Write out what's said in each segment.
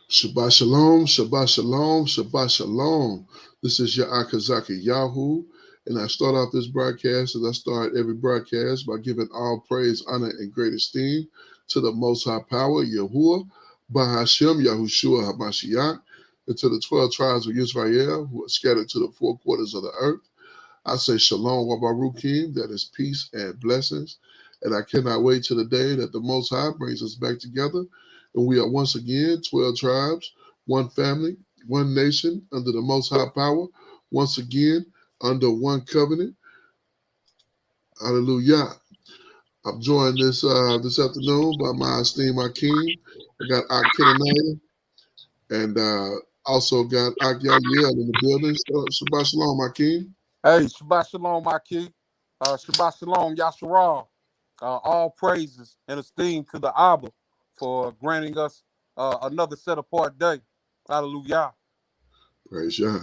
Shabbat shalom, Shabbat shalom, Shabbat shalom. This is your Akazaki Yahoo, and I start off this broadcast as I start every broadcast by giving all praise, honor, and great esteem to the Most High Power, Yahuwah, Bahashem, Yahushua, Hamashiach, and to the 12 tribes of Israel who are scattered to the four quarters of the earth. I say shalom, Wabarukim, that is peace and blessings. And I cannot wait till the day that the Most High brings us back together. And we are once again 12 tribes, one family, one nation, under the Most High power, once again under one covenant. Hallelujah. I'm joined this afternoon by my esteemed Akeem. I got Ak Kenaniah and also got Ak Yael in the building. Shabbat shalom, Akeem. Hey, Shabbat Shalom, my king. Shabbat Shalom, Yasharal. All praises and esteem to the Abba for granting us another set apart day. Hallelujah. Praise Yah.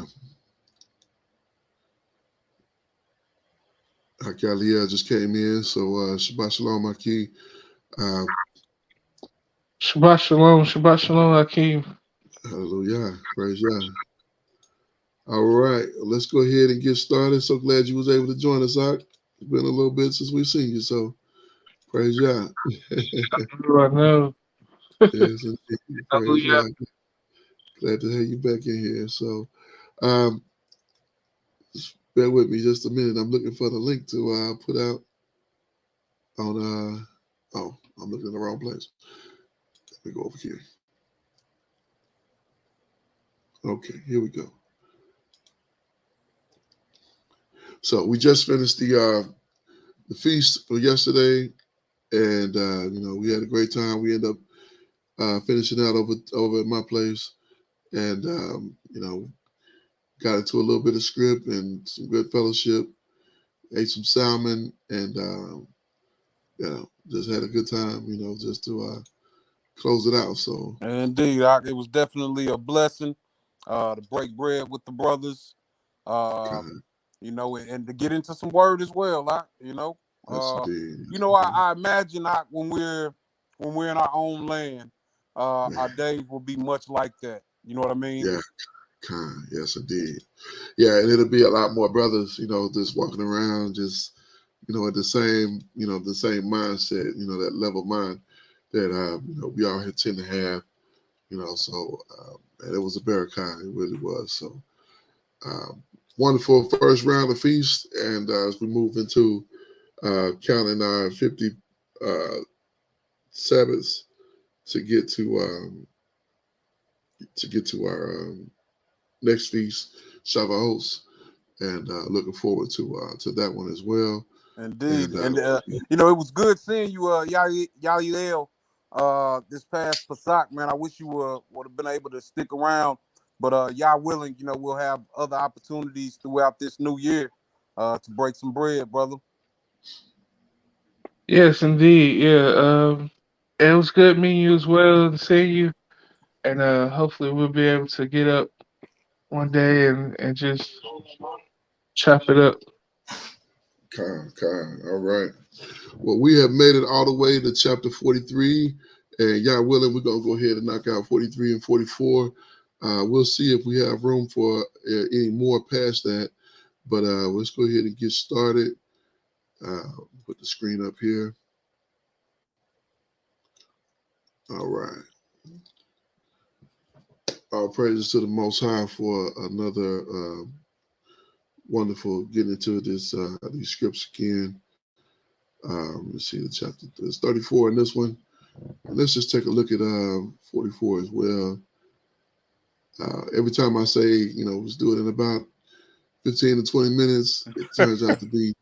Akalia just came in, so Shabbat Shalom, Aki. Shabbat Shalom, Akeem. Hallelujah. Praise Yah. All right, let's go ahead and get started. So glad you was able to join us, Ak. It's been a little bit since we've seen you, so praise Yah. I know. Yes, indeed. Praise Yah. Glad to have you back in here. So just bear with me just a minute. I'm looking for the link to put out on oh, I'm looking in the wrong place. Let me go over here. Okay, here we go. So we just finished the feast for yesterday, and we had a great time. We ended up finishing out over at my place, and got into a little bit of script and some good fellowship. Ate some salmon, and just had a good time. Just to close it out. So Indeed, it was definitely a blessing to break bread with the brothers. And to get into some word as well. yes, indeed. I imagine when we're in our own land, our days will be much like that. You know what I mean? Yeah. Yes, indeed. Yeah, and it'll be a lot more brothers, just walking around, just at the same mindset, that level mind that we all had tend to have, So and it was a barakah, it really was. So wonderful first round of feast, and as we move into counting our 50 Sabbaths to get to our next feast, Shavuos, and looking forward to that one as well. Indeed, and it was good seeing you, Yael, this past Pesach, man. I wish you would have been able to stick around, but y'all willing, we'll have other opportunities throughout this new year to break some bread, brother. Yes, indeed. Yeah. It was good meeting you as well and seeing you, and hopefully we'll be able to get up one day and just chop it up. All right. Well, we have made it all the way to chapter 43, and y'all willing, we're gonna go ahead and knock out 43 and 44. We'll see if we have room for any more past that, but let's go ahead and get started. Put the screen up here. All right. All praises to the Most High for another wonderful getting into this these scripts again. Let's see the chapter. There's 34 in this one. And let's just take a look at 44 as well. Every time I say, let's do it in about 15 to 20 minutes, it turns out to be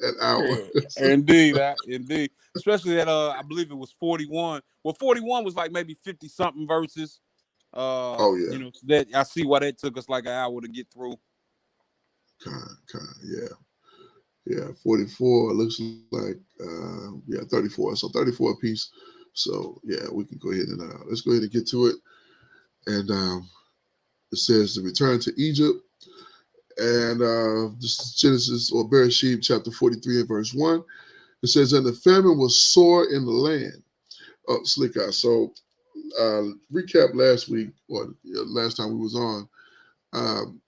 an hour. Indeed, indeed. Especially that I believe it was 41. Well, 41 was like maybe 50 something verses. Oh yeah. That I see why that took us like an hour to get through. Yeah. 44 looks like 34. So 34 a piece. So yeah, we can go ahead and let's go ahead and get to it. And it says the return to Egypt. And this is Genesis or Bereshit chapter 43 and verse 1. It says, and the famine was sore in the land. Oh, Slick Eye. So recap last week or last time we was on. Um,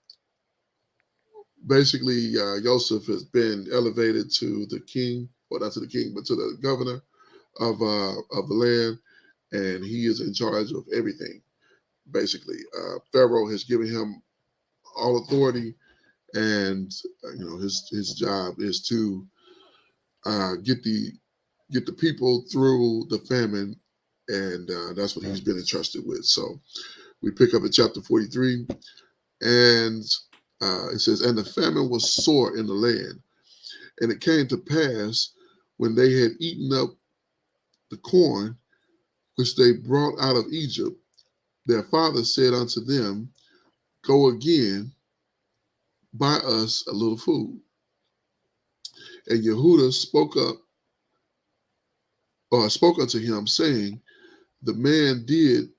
Basically, Joseph has been elevated to the king, well, not to the king, but to the governor of the land, and he is in charge of everything. Basically, Pharaoh has given him all authority, and his job is to get the people through the famine, and that's what he's been entrusted with. So we pick up at chapter 43, and it says, "And the famine was sore in the land, and it came to pass when they had eaten up the corn which they brought out of Egypt, their father said unto them, Go again, buy us a little food. And Yehuda spoke unto him, saying, The man did,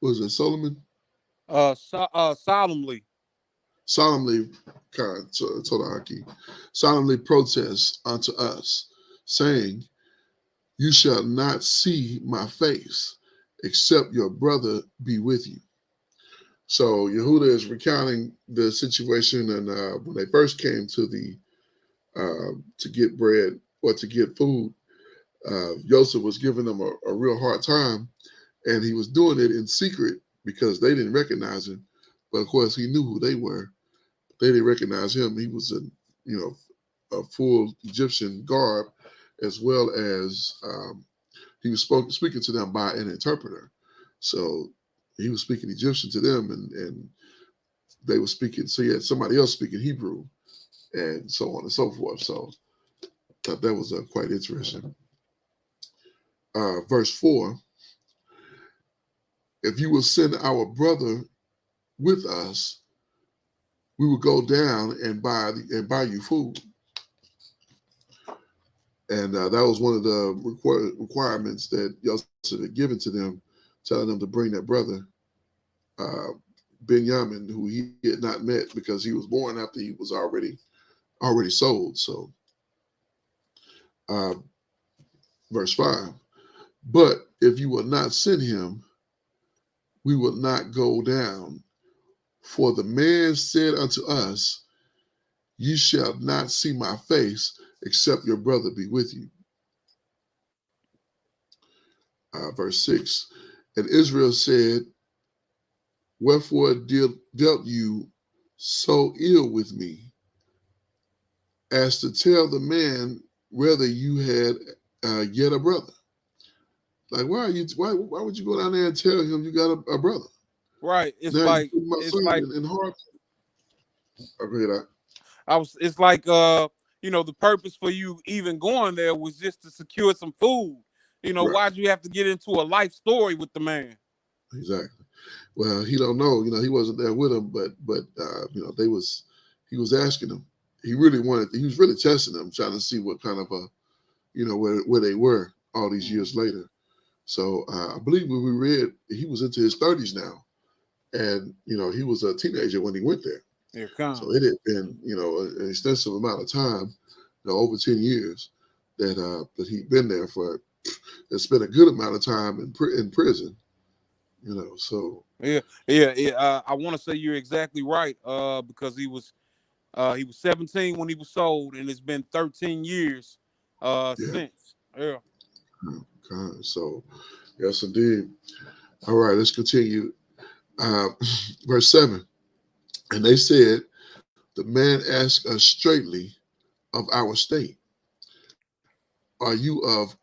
was it Solomon? Solemnly. Solemnly, solemnly protest unto us, saying, You shall not see my face, except your brother be with you. So Yehuda is recounting the situation, and when they first came to get bread or to get food, Joseph was giving them a real hard time, and he was doing it in secret because they didn't recognize him. But of course, he knew who they were. They didn't recognize him. He was a full Egyptian garb, as well as he was speaking to them by an interpreter. So he was speaking Egyptian to them, and they were speaking. So he had somebody else speaking Hebrew, and so on and so forth. So that was quite interesting. Verse 4, if you will send our brother with us, we will go down and buy you food. And that was one of the requirements that Yosef had given to them, telling them to bring their brother, Benjamin, who he had not met because he was born after he was already sold. So, verse 5, but if you will not send him, we will not go down. For the man said unto us, You shall not see my face, except your brother be with you. Verse 6, and Israel said, Wherefore dealt you so ill with me, as to tell the man whether you had yet a brother? Like, why would you go down there and tell him you got a brother? Right. It's now like you put my son in hard. It's like the purpose for you even going there was just to secure some food. Right. Why'd you have to get into a life story with the man? Exactly. Well, he don't know. He wasn't there with him, but he was asking him. He was really testing them, trying to see what kind of where they were all these years later. So I believe when we read, he was into his 30s now, and he was a teenager when he went there. So it had been an extensive amount of time, over 10 years that he'd been there for. It's been a good amount of time in prison. So yeah. I want to say you're exactly right. Because he was 17 when he was sold, and it's been 13 years since. Yeah. Okay. So yes, indeed. All right, let's continue. Verse 7. And they said, the man asked us straightly of our state. Are you of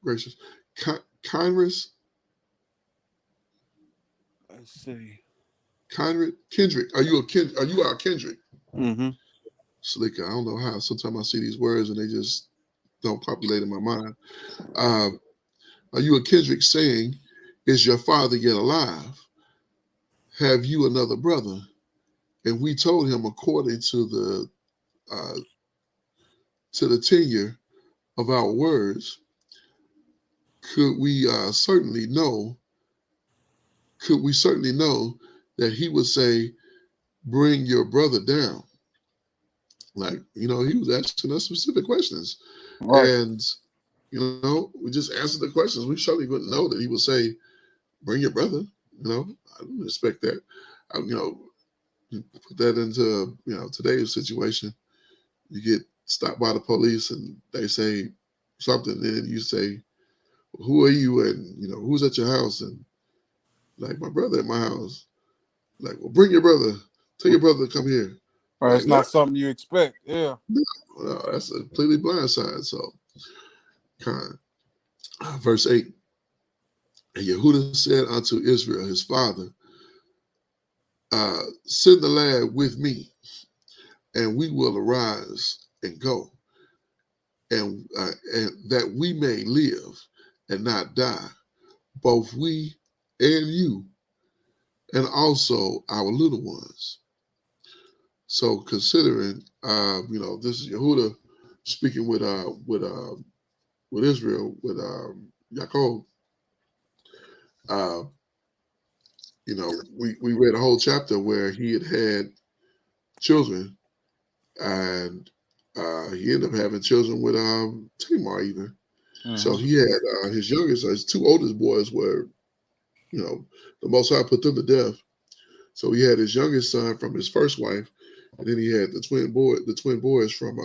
gracious Kindred? Let's see. Kendrick. Are you our Kendrick? Mm-hmm. Slicker. I don't know how. Sometimes I see these words and they just don't populate in my mind. Are you a Kendrick, saying, Is your father yet alive? Have you another brother? And we told him according to the tenure of our words. Could we certainly know that he would say, Bring your brother down? Like, he was asking us specific questions. Right. And, we just answered the questions. We surely wouldn't know that he would say, bring your brother. I didn't expect that. You put that into, today's situation. You get stopped by the police and they say something, and then you say, who are you? And, who's at your house? And like, my brother at my house. Like, well, bring your brother. Tell your brother to come here. Right. Like, It's not what? something you expect. Yeah. No, that's a completely blindside. So, kind. Verse 8. And Yehuda said unto Israel, his father, send the lad with me, and we will arise and go, and that we may live and not die, both we and you, and also our little ones. So considering, this is Yehuda speaking with Israel, with Yaakov. We read a whole chapter where he had children, and he ended up having children with Tamar even. Mhm. So he had his youngest, his two oldest boys were, the Most High put them to death. So he had his youngest son from his first wife, and then he had the twin boys from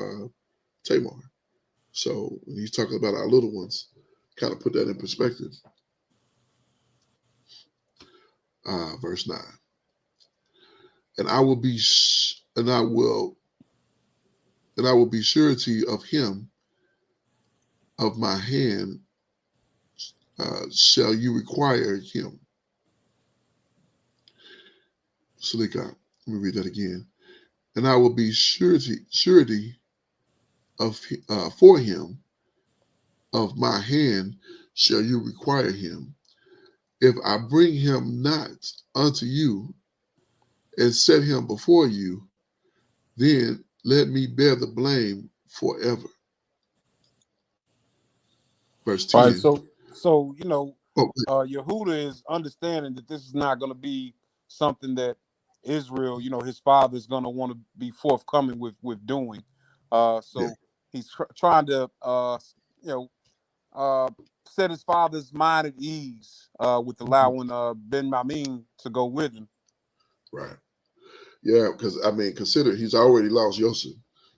Tamar. So when he's talking about our little ones, kind of put that in perspective. Verse 9. And I will be surety of him, of my hand shall you require him. Salika, let me read that again. And I will be surety of for him, of my hand shall you require him. If I bring him not unto you and set him before you, then let me bear the blame forever. Verse 10. Right. So Oh, Yehuda is understanding that this is not going to be something that Israel, his father is going to want to be forthcoming with doing. So yeah, he's trying to, set his father's mind at ease with allowing Ben Mamin to go with him. right. Yeah, because consider he's already lost Yosef.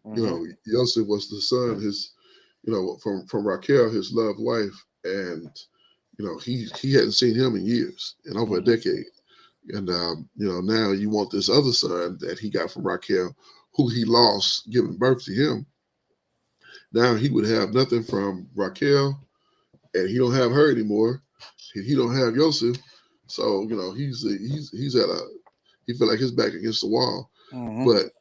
Mm-hmm. Yosef was the son, from Raquel, his loved wife, and he hadn't seen him in years, in over a decade. And now you want this other son that he got from Raquel, who he lost giving birth to him. Now he would have nothing from Raquel, and he don't have her anymore. He don't have Yosef, so he's at he feel like his back against the wall. Mm-hmm. But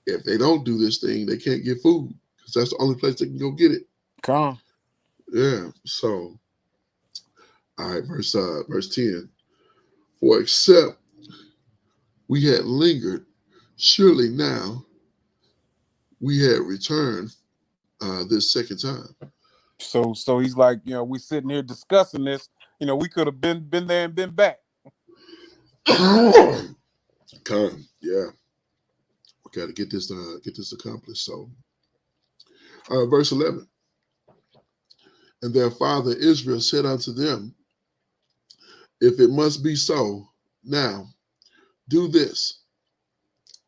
if they don't do this thing, they can't get food because that's the only place they can go get it. Come. Yeah. So, all right, verse 10. For except we had lingered, surely now we had returned this second time. So he's like, we sitting here discussing this. We could have been there and been back. Come, yeah. We got to get this accomplished. So, verse 11. And their father Israel said unto them, if it must be so, now do this: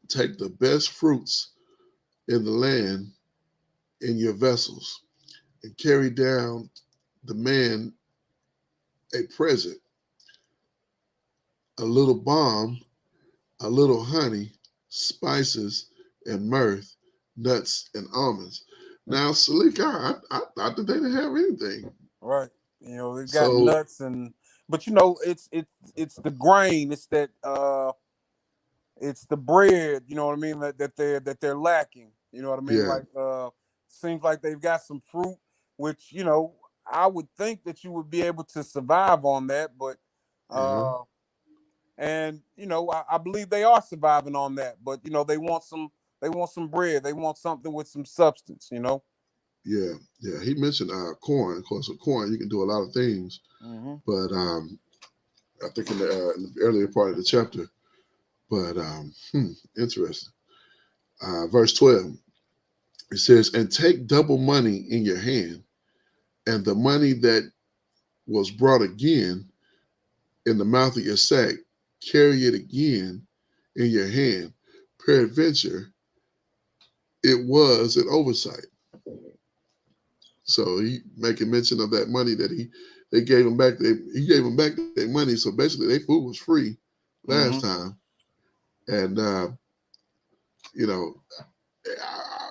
take the best fruits in the land in your vessels, and carry down the man a present, a little balm, a little honey, spices, and myrrh, nuts, and almonds. Now, Salika, I thought that they didn't have anything. Right. It got nuts but it's the grain. It's that it's the bread. You know what I mean? That they're lacking. You know what I mean? Yeah. Like seems like they've got some fruit, which I would think that you would be able to survive on that, but and I believe they are surviving on that, but they want some bread. They want something with some substance. Yeah. He mentioned corn. Of course, with corn you can do a lot of things, but I think in the earlier part of the chapter. But interesting. Verse 12. It says, and take double money in your hand, and the money that was brought again in the mouth of your sack, carry it again in your hand. Peradventure, it was an oversight. So he making mention of that money that they gave him back. He gave them back their money. So basically, their food was free last Mm-hmm. time. And you know,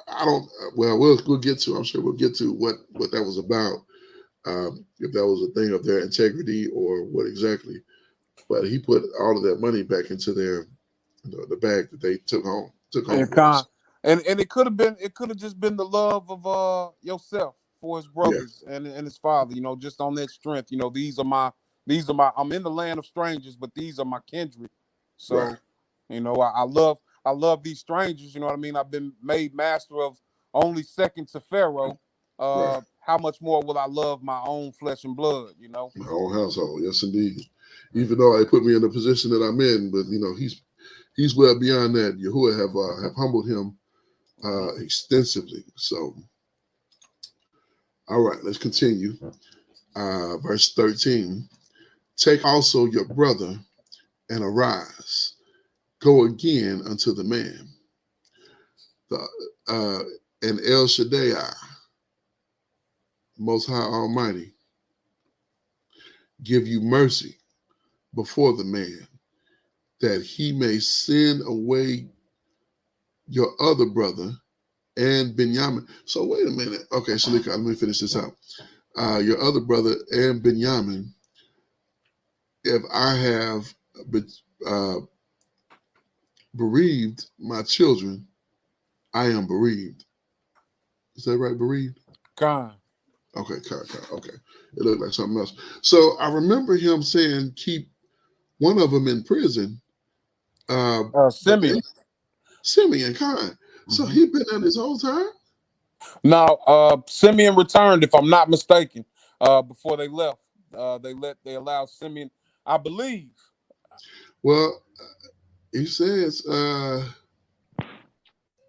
I don't. Well, we'll get to. I'm sure we'll get to what that was about. If that was a thing of their integrity or what exactly. But he put all of that money back into their the bag that they took home And with them. and it could have just been the love of yourself for his Yeah, brothers and his father, you know, just on that strength. You know, these are my I'm in the land of strangers, but these are my kindred. right. So, you know, I love these strangers, you know what I mean? I've been made master of only second to Pharaoh. Right. How much more will I love my own flesh and blood, you know? My own household. Yes, indeed. Even though they put me in the position that I'm in, but he's well beyond that. Yahuwah have humbled him extensively. So, all right, let's continue. Verse 13. Take also your brother and arise. Go again unto the man. The and El Shaddai, Most High Almighty, give you mercy before the man, that he may send away your other brother and Benjamin. So wait a minute. Okay, Shalika, let me finish this out. Your other brother and Benjamin, if I have uh, bereaved my children, I am bereaved. Is that right? Bereaved? Khan. Okay, okay. It looked like something else. So I remember him saying, keep one of them in prison. But then Simeon. Simeon Khan. So Mm-hmm. he been there this whole time? Now, Simeon returned, if I'm not mistaken, before they left. They allowed Simeon, I believe. Well, he says,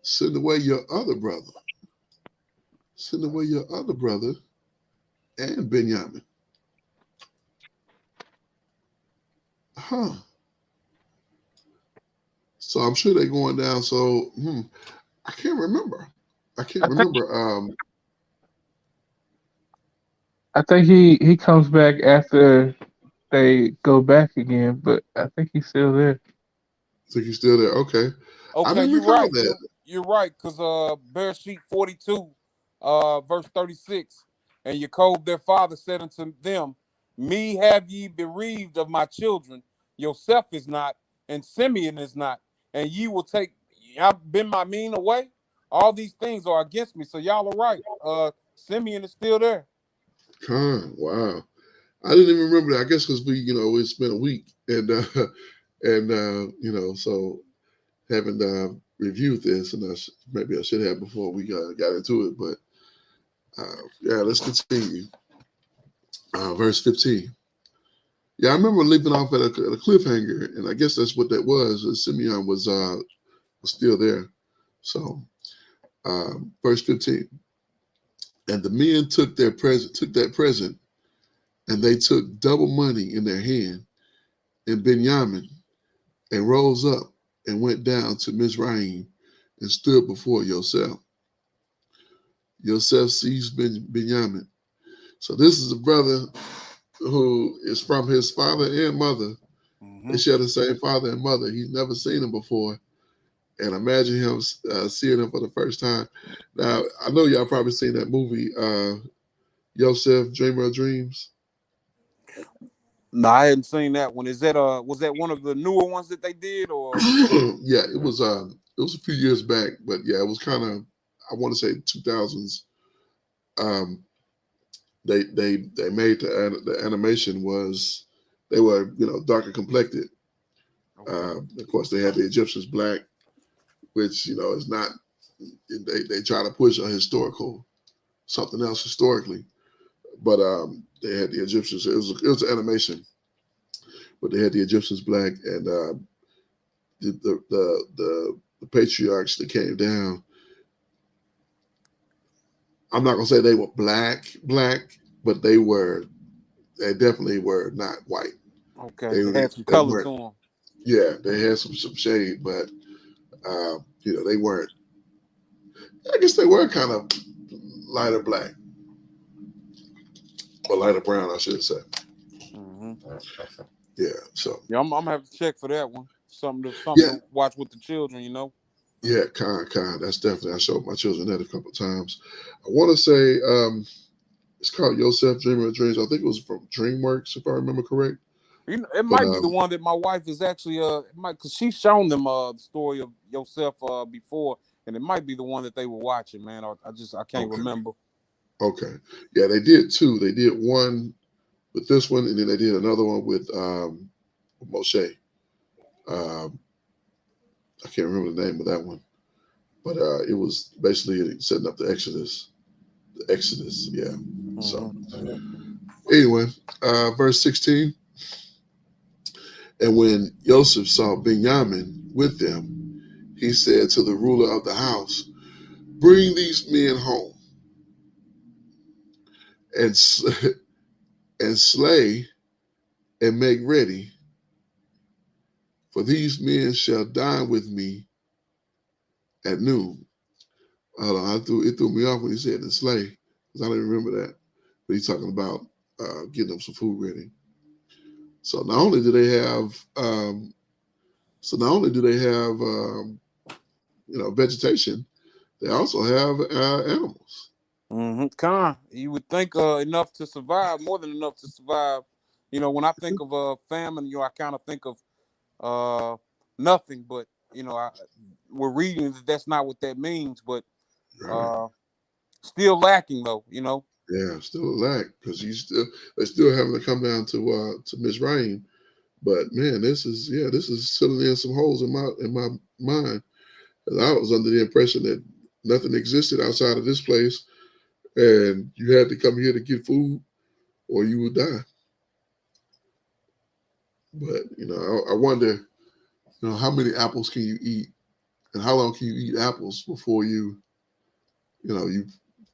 send away your other brother. Send away your other brother and Benjamin. Huh. So I'm sure they're going down. So I can't remember. I can't I think remember. I think he comes back after they go back again, but I think he's still there. Think he's still there? Okay. I Okay, didn't you're recall right. that. You're right, because Bereshit 42, verse 36, and Jacob their father said unto them, me have ye bereaved of my children, yourself is not, and Simeon is not, and ye will take I've been my mean away. All these things are against me. So y'all are right. Simeon is still there. Con, wow. I didn't even remember that. I guess because we spent a week and so haven't reviewed this, and maybe I should have before we got into it. But yeah, let's continue. Verse 15. Yeah, I remember leaving off at a cliffhanger, and I guess that's what that was. Simeon was still there. So, verse 15. And the men took that present, and they took double money in their hand, and Benjamin, and rose up and went down to Mizraim and stood before Yosef. Yosef seized Benjamin. So this is a brother who is from his father and mother. They Mm-hmm. share the same father and mother. He's never seen him before. And imagine him seeing him for the first time. Now, I know y'all probably seen that movie, Yosef, Dreamer of Dreams. No, I hadn't seen that one. Is that was that one of the newer ones that they did, or Yeah, it was a few years back, but yeah, it was kind of, I want to say 2000s. Um, they made the animation was, they were darker complected. okay? Of course, they had the Egyptians black, which is not. They try to push a historical something else historically, but they had the Egyptians. It was an animation, but they had the Egyptians black, and the patriarchs that came down. I'm not gonna say they were black, but they definitely were not white. Okay, They they had some they color to weren't. them. Yeah, they had some shade, but they weren't. I guess they were kind of lighter black or lighter brown, I should say. Hmm. Yeah. So Yeah, I'm gonna have to check for that one. Something yeah, to watch with the children. You know. yeah, kind. That's definitely. I showed my children that a couple of times. I want to say it's called Yosef Dreamer of Dreams. I think it was from DreamWorks, if I remember correct. You know, it But might be the one that my wife is actually it might because she's shown them the story of Yosef before, and it might be the one that they were watching. Man, I can't okay, remember. okay, yeah, they did two. They did one with this one, and then they did another one with Moshe. Um, I can't remember the name of that one, but it was basically setting up the Exodus. The Exodus, yeah. So Hmm. anyway, verse 16. And when Joseph saw Benjamin with them, he said to the ruler of the house, "Bring these men home and and slay and make ready, for these men shall dine with me at noon." Hold on, it threw me off when he said to slay, because I didn't remember that. But he's talking about getting them some food ready. So not only do they have, vegetation, they also have animals. You would think enough to survive, more than enough to survive. You know, when I think of famine, I kind of think of uh, nothing. But we're reading that that's not what that means. But Right. uh, still lacking though. You know. Yeah, still a lack because they're still having to come down to Mizraim. But man, this is filling in some holes in my mind. 'Cause I was under the impression that nothing existed outside of this place, and you had to come here to get food, or you would die. But I wonder, how many apples can you eat, and how long can you eat apples before you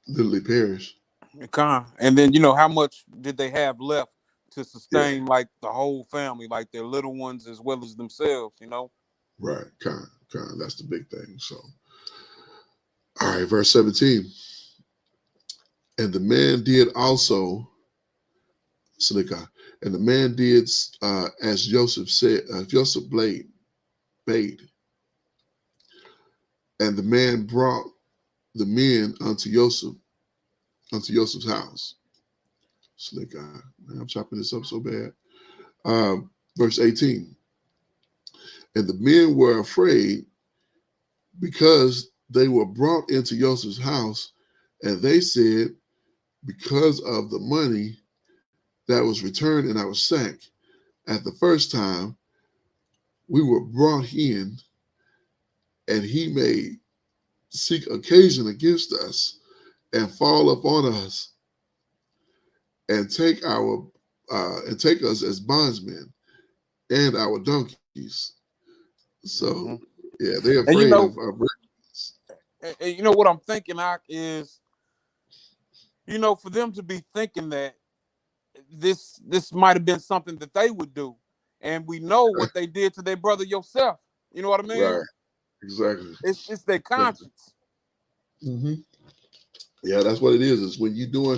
literally perish? And then how much did they have left to Yeah, sustain like the whole family, like their little ones as well as themselves? right. Kind. That's the big thing. So, all right, verse 17. And the man did also, Silicon, and the man did as Joseph said, Joseph bade, and the man brought the men unto Joseph's house. Slick eye. Man, I'm chopping this up so bad. Verse 18. And the men were afraid because they were brought into Joseph's house, and they said, because of the money that was returned in our sack at the first time, we were brought in, and he may seek occasion against us and fall upon us and take us as bondsmen and our donkeys. So Hmm. yeah, they're And afraid of what I'm thinking, is for them to be thinking that this might have been something that they would do, and we know what they did to their brother Yosef. You know what I mean? right. Exactly. It's their Exactly. conscience. Hmm. Yeah, that's what it is. Is when you've done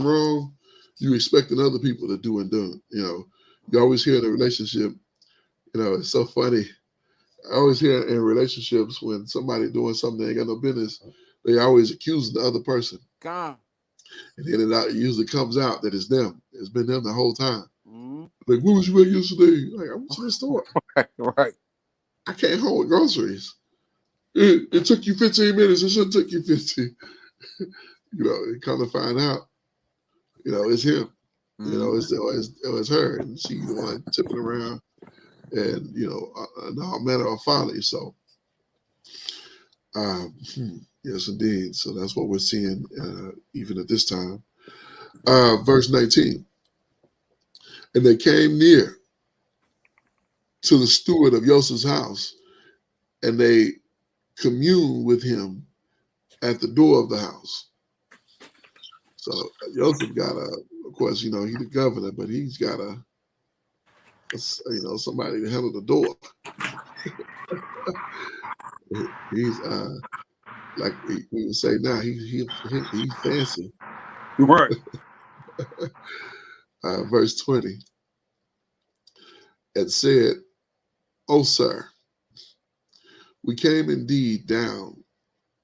wrong, you expecting other people to do and done. You always hear in a relationship. It's so funny. I always hear in relationships when somebody doing something they ain't got no business, they always accuse the other person, Con. and then it usually comes out that it's them. It's been them the whole time. Mm-hmm. Like, what was you at yesterday? Like, I went to the store. Right. I came home with groceries. It took you 15 minutes. It shouldn't take you 15. It come to find out, it's him. Mm-hmm. It's her, and she the one tipping around, and all manner of folly. So, yes, indeed. So that's what we're seeing even at this time. Verse 19, and they came near to the steward of Joseph's house, and they communed with him at the door of the house. So Joseph got of course, he's the governor, but he's got somebody to handle the door. He's like we would say now, he's fancy. Right. Verse 20. And said, "O sir, we came indeed down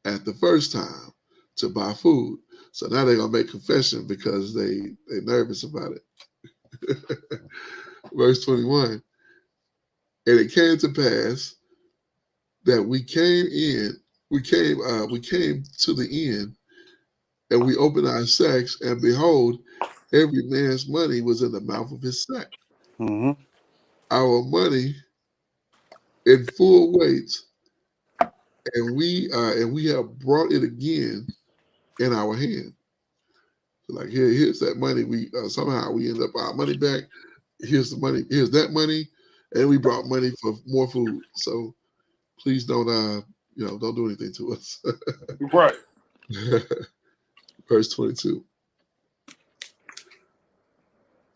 at the first time to buy food." So now they're gonna make confession because they're nervous about it. Verse 21. And it came to pass that we came to the inn, and we opened our sacks, and behold, every man's money was in the mouth of his sack. Mm-hmm. Our money in full weight, and we have brought it again in our hand. So like here's that money. We somehow we end up our money back. Here's the money. Here's that money, and we brought money for more food. So please don't don't do anything to us. Right. Verse 22.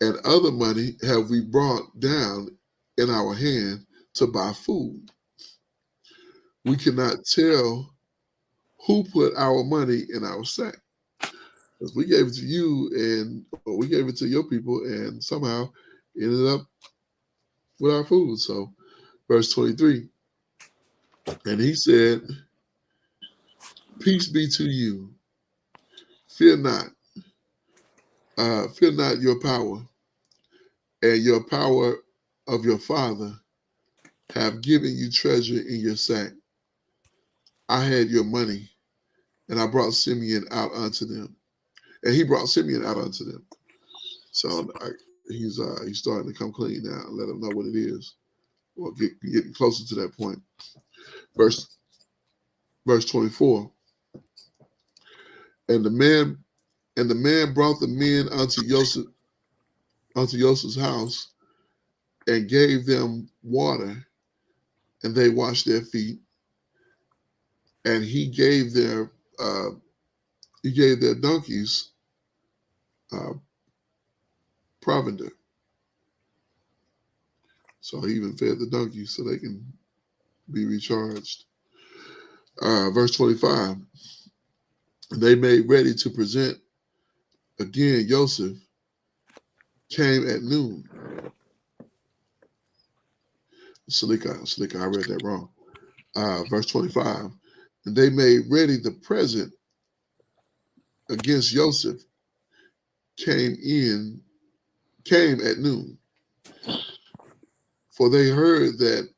And other money have we brought down in our hand to buy food. We cannot tell who put our money in our sack. Because we gave it to you or we gave it to your people, and somehow ended up with our food. So verse 23. And he said, "Peace be to you. Fear not. Fear not your power, and your power of your father have given you treasure in your sack. I had your money, and I brought Simeon out unto them." And he brought Simeon out unto them. So he's starting to come clean now and let them know what it is, or getting closer to that point. Verse 24. And the man brought the men unto Joseph's house, and gave them water, and they washed their feet. And he gave their donkeys provender. So he even fed the donkeys so they can be recharged. Verse 25. And they made ready to present again. Joseph came at noon. Salika, I read that wrong. Verse 25. And they made ready the present against Joseph came at noon. For they heard that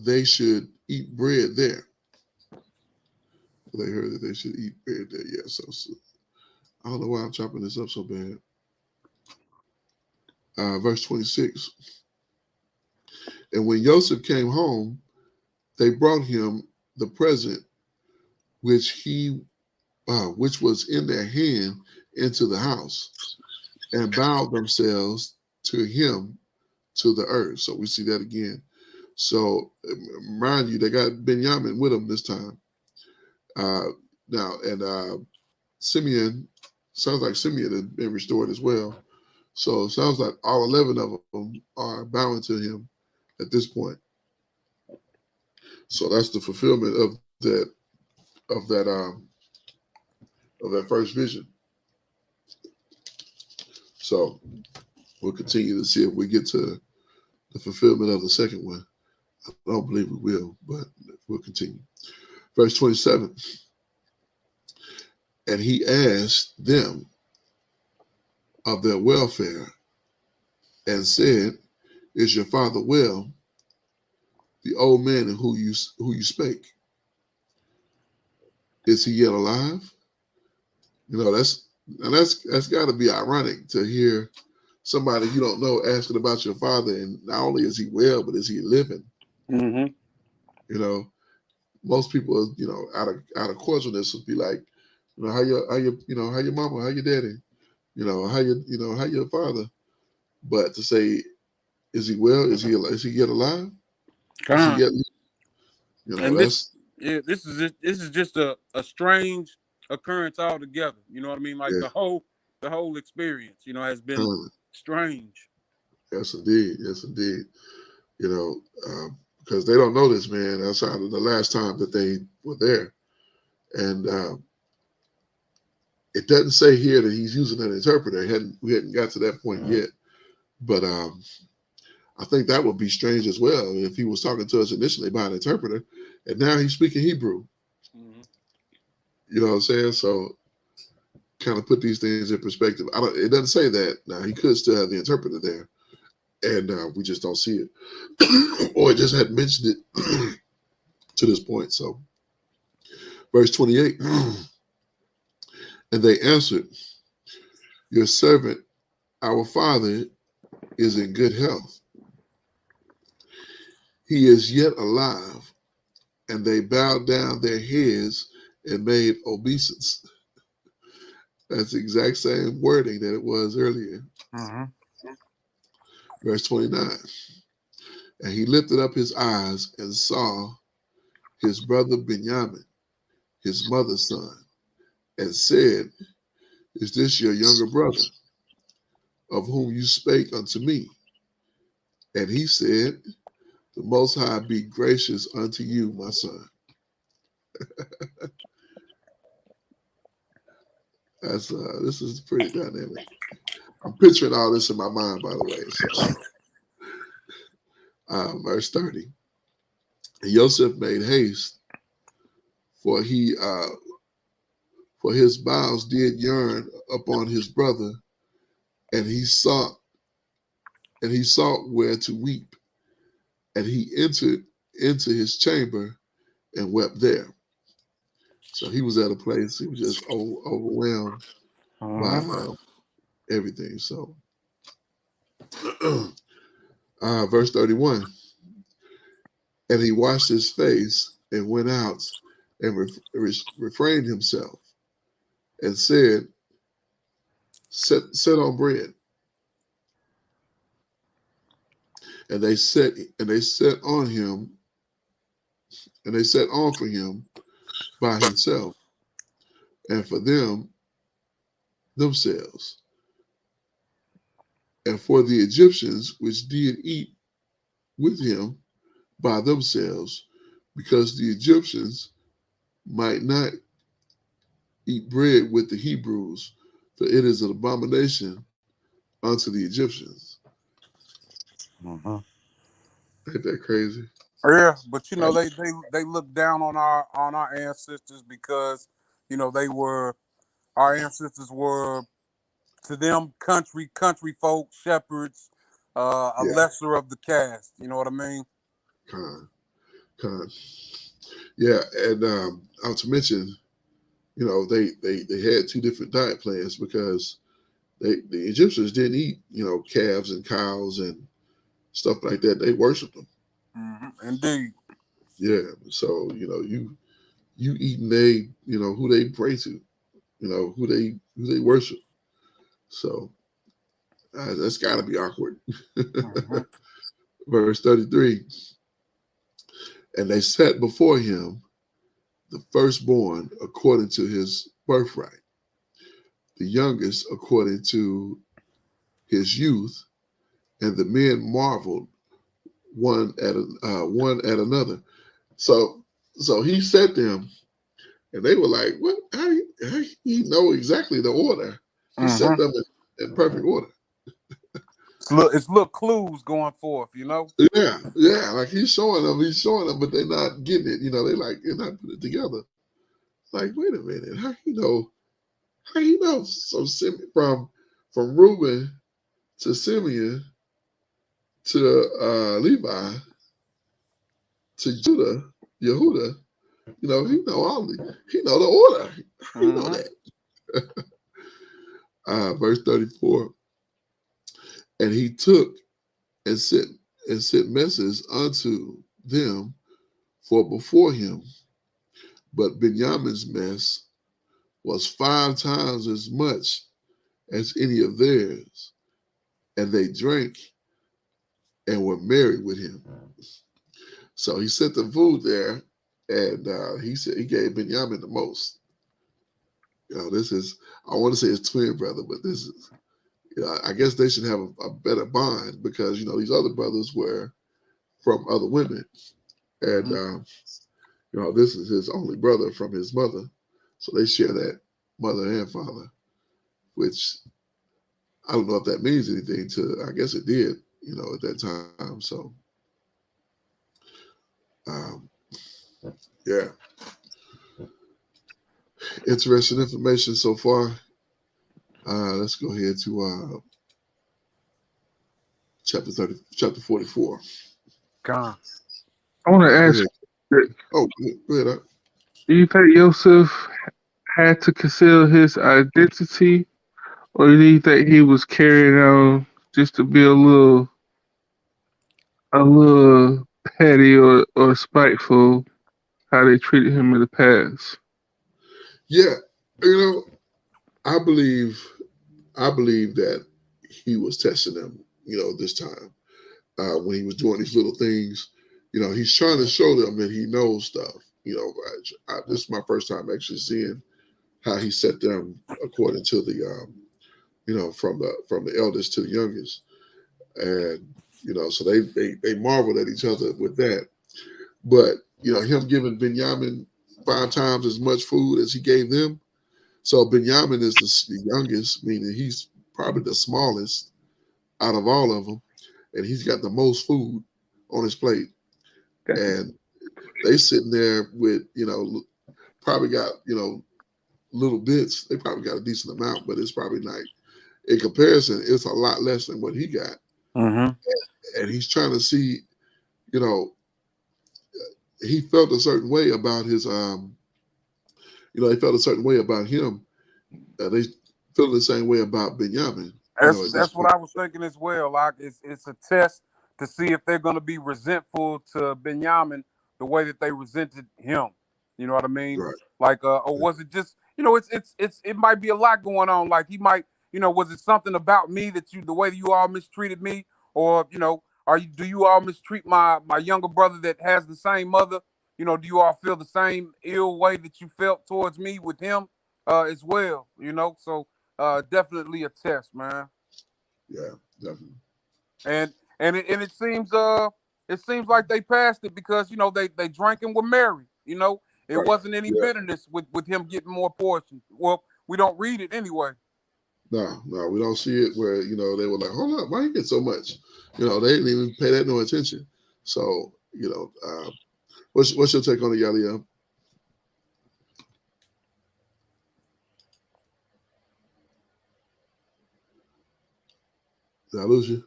they should eat bread there. They heard that they should eat bread there. Yeah, so I don't know why I'm chopping this up so bad. Verse 26. And when Joseph came home, they brought him the present which was in their hand into the house, and bowed themselves to him to the earth. So we see that again. So mind you, they got Benjamin with them this time. Now, and Simeon, sounds like Simeon had been restored as well. So it sounds like all 11 of them are bowing to him at this point. So that's the fulfillment of that first vision. So we'll continue to see if we get to the fulfillment of the second one. I don't believe we will, but we'll continue. Verse 27. And he asked them of their welfare, and said, "Is your father well, the old man in who you spake? Is he yet alive?" That's got to be ironic to hear somebody you don't know asking about your father, and not only is he well, but is he living? Mm-hmm. Most people, out of cordialness would be like, how your mama, how your daddy, how your father. But to say, is he well? Is he yet alive? Is he yet? And Yeah, this is just a strange occurrence altogether. You know what I mean? Like Yeah, the whole experience, has been uh, strange. yes, indeed. Yes, indeed. You know, because they don't know this man outside of the last time that they were there. And it doesn't say here that he's using an interpreter. We hadn't got to that point yet. But I think that would be strange as well if he was talking to us initially by an interpreter, and now he's speaking Hebrew. Mm-hmm. You know what I'm saying? So kind of put these things in perspective. It doesn't say that. Now he could still have the interpreter there, and we just don't see it, or it just hadn't mentioned it to this point. So, verse 28, and they answered, "Your servant, our father, is in good health. He is yet alive." And they bowed down their heads and made obeisance. That's the exact same wording that it was earlier. Mm-hmm. Verse 29. And he lifted up his eyes and saw his brother Benjamin, his mother's son, and said, "Is this your younger brother, of whom you spake unto me?" And he said, "The Most High be gracious unto you, my son." This is pretty dynamic. I'm picturing all this in my mind, by the way. So, verse 30. And Joseph made haste, for for his bowels did yearn upon his brother, and he sought where to weep, and he entered into his chamber and wept there. So he was at a place, he was just overwhelmed by Mm-hmm. everything. So, verse 31. And he washed his face and went out and refrained himself and said, set on bread. And they set on him, and they set on for him by himself, and for themselves, and for the Egyptians which did eat with him by themselves, because the Egyptians might not eat bread with the Hebrews, for it is an abomination unto the Egyptians. Mm-hmm. Ain't that crazy? Yeah, but they look down on our ancestors because they were our ancestors were to them country folk shepherds, a Yeah, lesser of the caste. You know what I mean? con, con. Yeah, and to mention, they had two different diet plans because the Egyptians didn't eat, calves and cows and stuff like that. They worshipped them. Mm-hmm. Indeed. Yeah. So, you eating who they pray to, who they worship. So that's gotta be awkward. Mm-hmm. Verse 33. And they set before him the firstborn according to his birthright, the youngest according to his youth, and the men marveled one at another. So he said them, and they were like, "What? How he know exactly the order? He set Mm-hmm. them in perfect order." It's little clues going forth. Yeah, yeah. Like he's showing them, but they're not getting it. They're not putting it together. Like, wait a minute, how he know? How he know? So from Reuben to Simeon to Levi to Judah, Yehuda. He know he know the order. How he know Mm-hmm. that? Verse 34. And he took and sent messages unto them for before him. But Benjamin's mess was 5 times as much as any of theirs, and they drank and were merry with him. So he sent the food there, and he said he gave Benjamin the most. This is, I want to say his twin brother, but this is, I guess they should have a better bond because these other brothers were from other women, and this is his only brother from his mother, so they share that mother and father, which I don't know if that means anything to. I guess it did, at that time. So, yeah, interesting information so far. Let's go ahead to chapter 44. Con. I want to ask, Oh, go ahead. do you think Joseph had to conceal his identity, or do you think he was carrying on just to be a little petty or spiteful how they treated him in the past? Yeah, I believe that he was testing them, this time when he was doing these little things. He's trying to show them that he knows stuff. This is my first time actually seeing how he set them according to the, from the eldest to the youngest, and so they marveled at each other with that. But him giving Benjamin 5 times as much food as he gave them. So Benjamin is the youngest, meaning he's probably the smallest out of all of them, and he's got the most food on his plate. And they sitting there with, probably got, little bits. They probably got a decent amount, but it's probably like, in comparison, it's a lot less than what he got. Mm-hmm. And he's trying to see, he felt a certain way about his, he felt a certain way about him. They feel the same way about Benjamin. That's what I was thinking as well. Like it's a test to see if they're going to be resentful to Benjamin the way that they resented him. You know what I mean? Right. Like, or was it just, it might be a lot going on. Like he might, was it something about me that the way you all mistreated me, or do you all mistreat my younger brother that has the same mother? Do you all feel the same ill way that you felt towards me with him as well? So definitely a test, man. Yeah, definitely. And it seems like they passed it because they drank and were merry. It Right. wasn't any bitterness with him getting more portions. Well, we don't read it anyway. No, we don't see it where they were like, hold up, why you get so much? They didn't even pay that no attention. So what's your take on it, Yaliel? Did I lose you?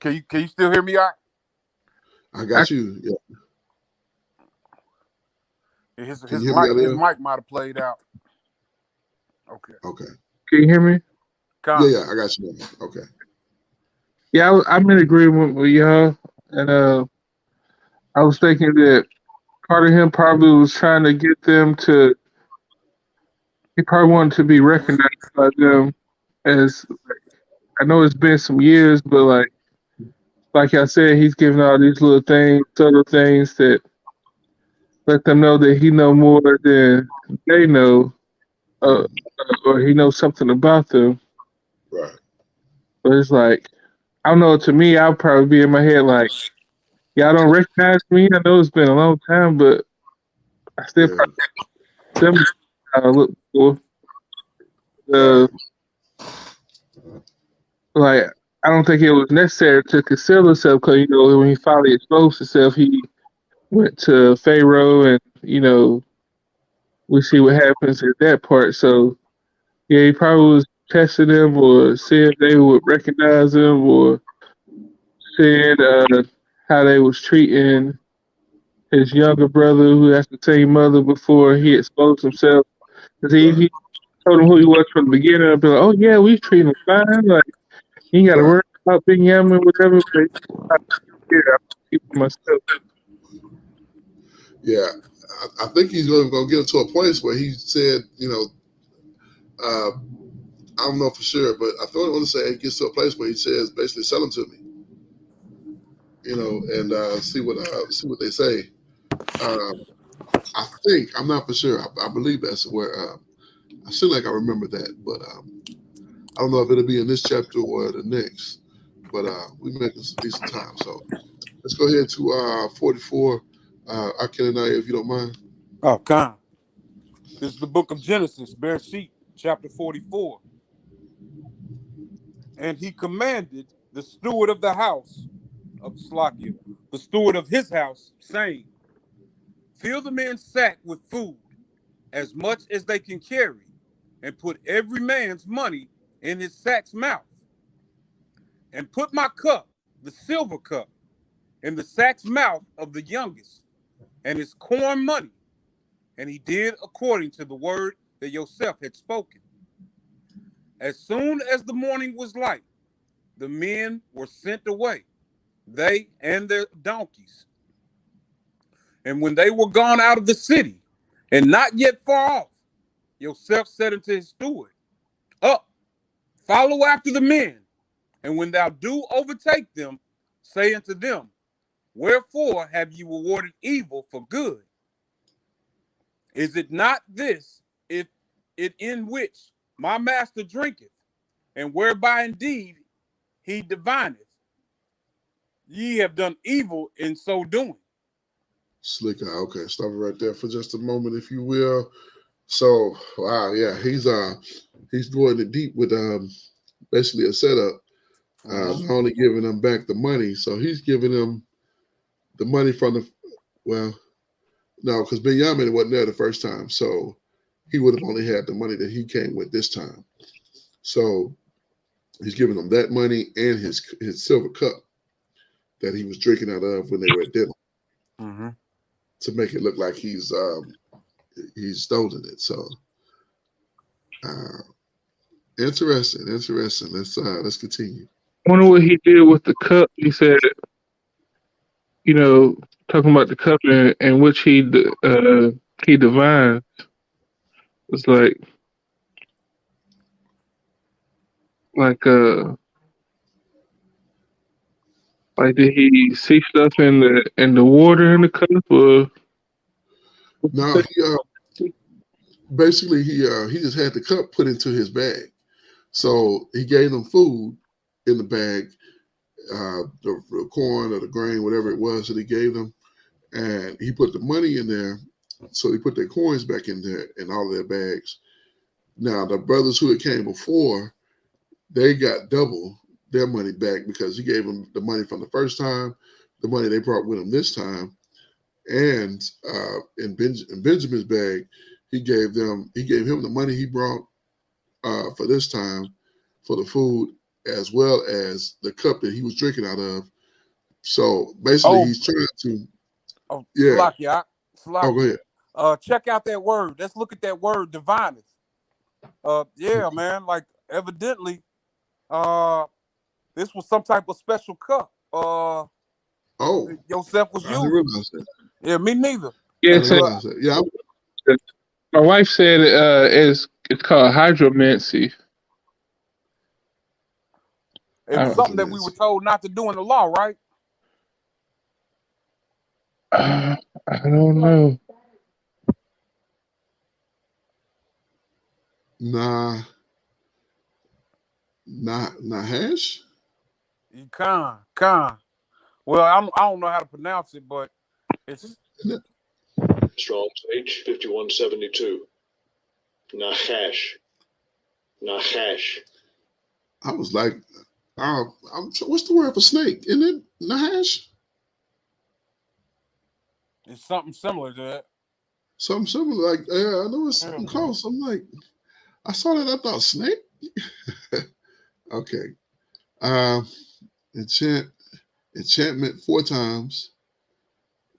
Can you still hear me out? I got you. Yeah. His you hear me, mic might have played out. Okay. Can you hear me? Yeah, I got you. Okay. Yeah, I'm in agreement with y'all, and I was thinking that part of him probably was trying to get them to. He probably wanted to be recognized by them as. I know it's been some years, but like I said, he's giving all these little things, subtle things that let them know that he know more than they know, or he knows something about them. Right. But it's like, I don't know. To me, I'll probably be in my head like, y'all don't recognize me. I know it's been a long time, but I still probably look for. Like, I don't think it was necessary to conceal himself because when he finally exposed himself, he went to Pharaoh, and we see what happens at that part. So yeah, he probably was testing them or seeing if they would recognize him or seeing how they was treating his younger brother who has the same mother before he exposed himself. Because he told him who he was from the beginning, I'd be like, oh yeah, we treat him fine. Like, you ain't got to worry about Benjamin, whatever. But I'm keeping myself. Yeah, I think he's going to get to a place where he said, I don't know for sure, but I want to say he gets to a place where he says, basically, sell them to me. and see what they say. Um, I think I'm not for sure. I believe that's where I feel like I remember that, but I don't know if it'll be in this chapter or the next. But we making some decent time, so let's go ahead to 44. Akinanaya, if you don't mind. Oh, Khan. This is the book of Genesis, Bereshit, chapter 44. And he commanded the steward of the house of Slakia, the steward of his house, saying, fill the men's sack with food, as much as they can carry, and put every man's money in his sack's mouth. And put my cup, the silver cup, in the sack's mouth of the youngest, and his corn money. And he did according to the word that Yosef had spoken. As soon as the morning was light, the men were sent away, they and their donkeys. And when they were gone out of the city, and not yet far off, Yosef said unto his steward, up, follow after the men, and when thou do overtake them, say unto them, wherefore have you rewarded evil for good? Is it not this, if it in which my master drinketh, and whereby indeed he divineth? Ye have done evil in so doing. Slick Eye. Okay, stop it right there for just a moment, if you will. So, wow, yeah, he's going it deep with basically a setup. Not only giving them back the money, so he's giving them the money from the no, because Benjamin wasn't there the first time, so he would have only had the money that he came with this time. So he's giving them that money and his silver cup that he was drinking out of when they were at dinner, to make it look like he's stolen it. So interesting. Let's continue. I wonder what he did with the cup. He said, talking about the cup in which he divines. It's like did he see stuff in the water in the cup, or no? Basically he just had the cup put into his bag. So he gave them food in the bag, the corn or the grain, whatever it was that he gave them, and he put the money in there. So he put their coins back in there in all of their bags. Now the brothers who had came before, they got double their money back because he gave them the money from the first time, the money they brought with them this time, and in Benjamin's bag, he gave him the money he brought for this time for the food, as well as the cup that he was drinking out of. So basically, he's trying to. Slakia. Oh, go ahead. Check out that word. Let's look at that word, divineth. Man. Like evidently, this was some type of special cup. Yosef was using. Yeah, me neither. Yeah, yeah. My wife said it's called hydromancy. It's something that we were told not to do in the law, right? I don't know. Nah, hash. Khan. Well, I don't know how to pronounce it, but it's Strong's H5172. Nachash. I was like, what's the word for snake? Isn't it Nahash? It's something similar to that. Something similar, like I know it's something close. I'm like, I saw that. I thought snake. Okay. Enchantment 4 times.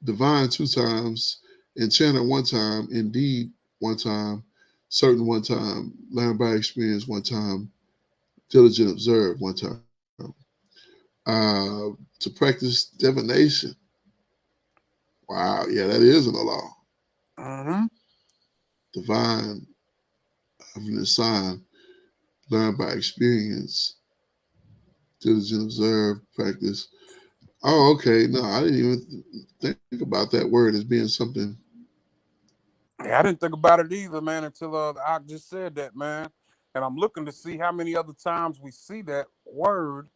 Divine 2 times. Enchanter 1 time. Indeed 1 time. Certain 1 time. Learn by experience 1 time. Diligent observe 1 time. To practice divination. Wow, yeah, that is in the law. Divine having a sign, learn by experience, diligent observe, practice. Oh, okay. No, I didn't even think about that word as being something. Yeah, I didn't think about it either, man, until I just said that, man. And I'm looking to see how many other times we see that word.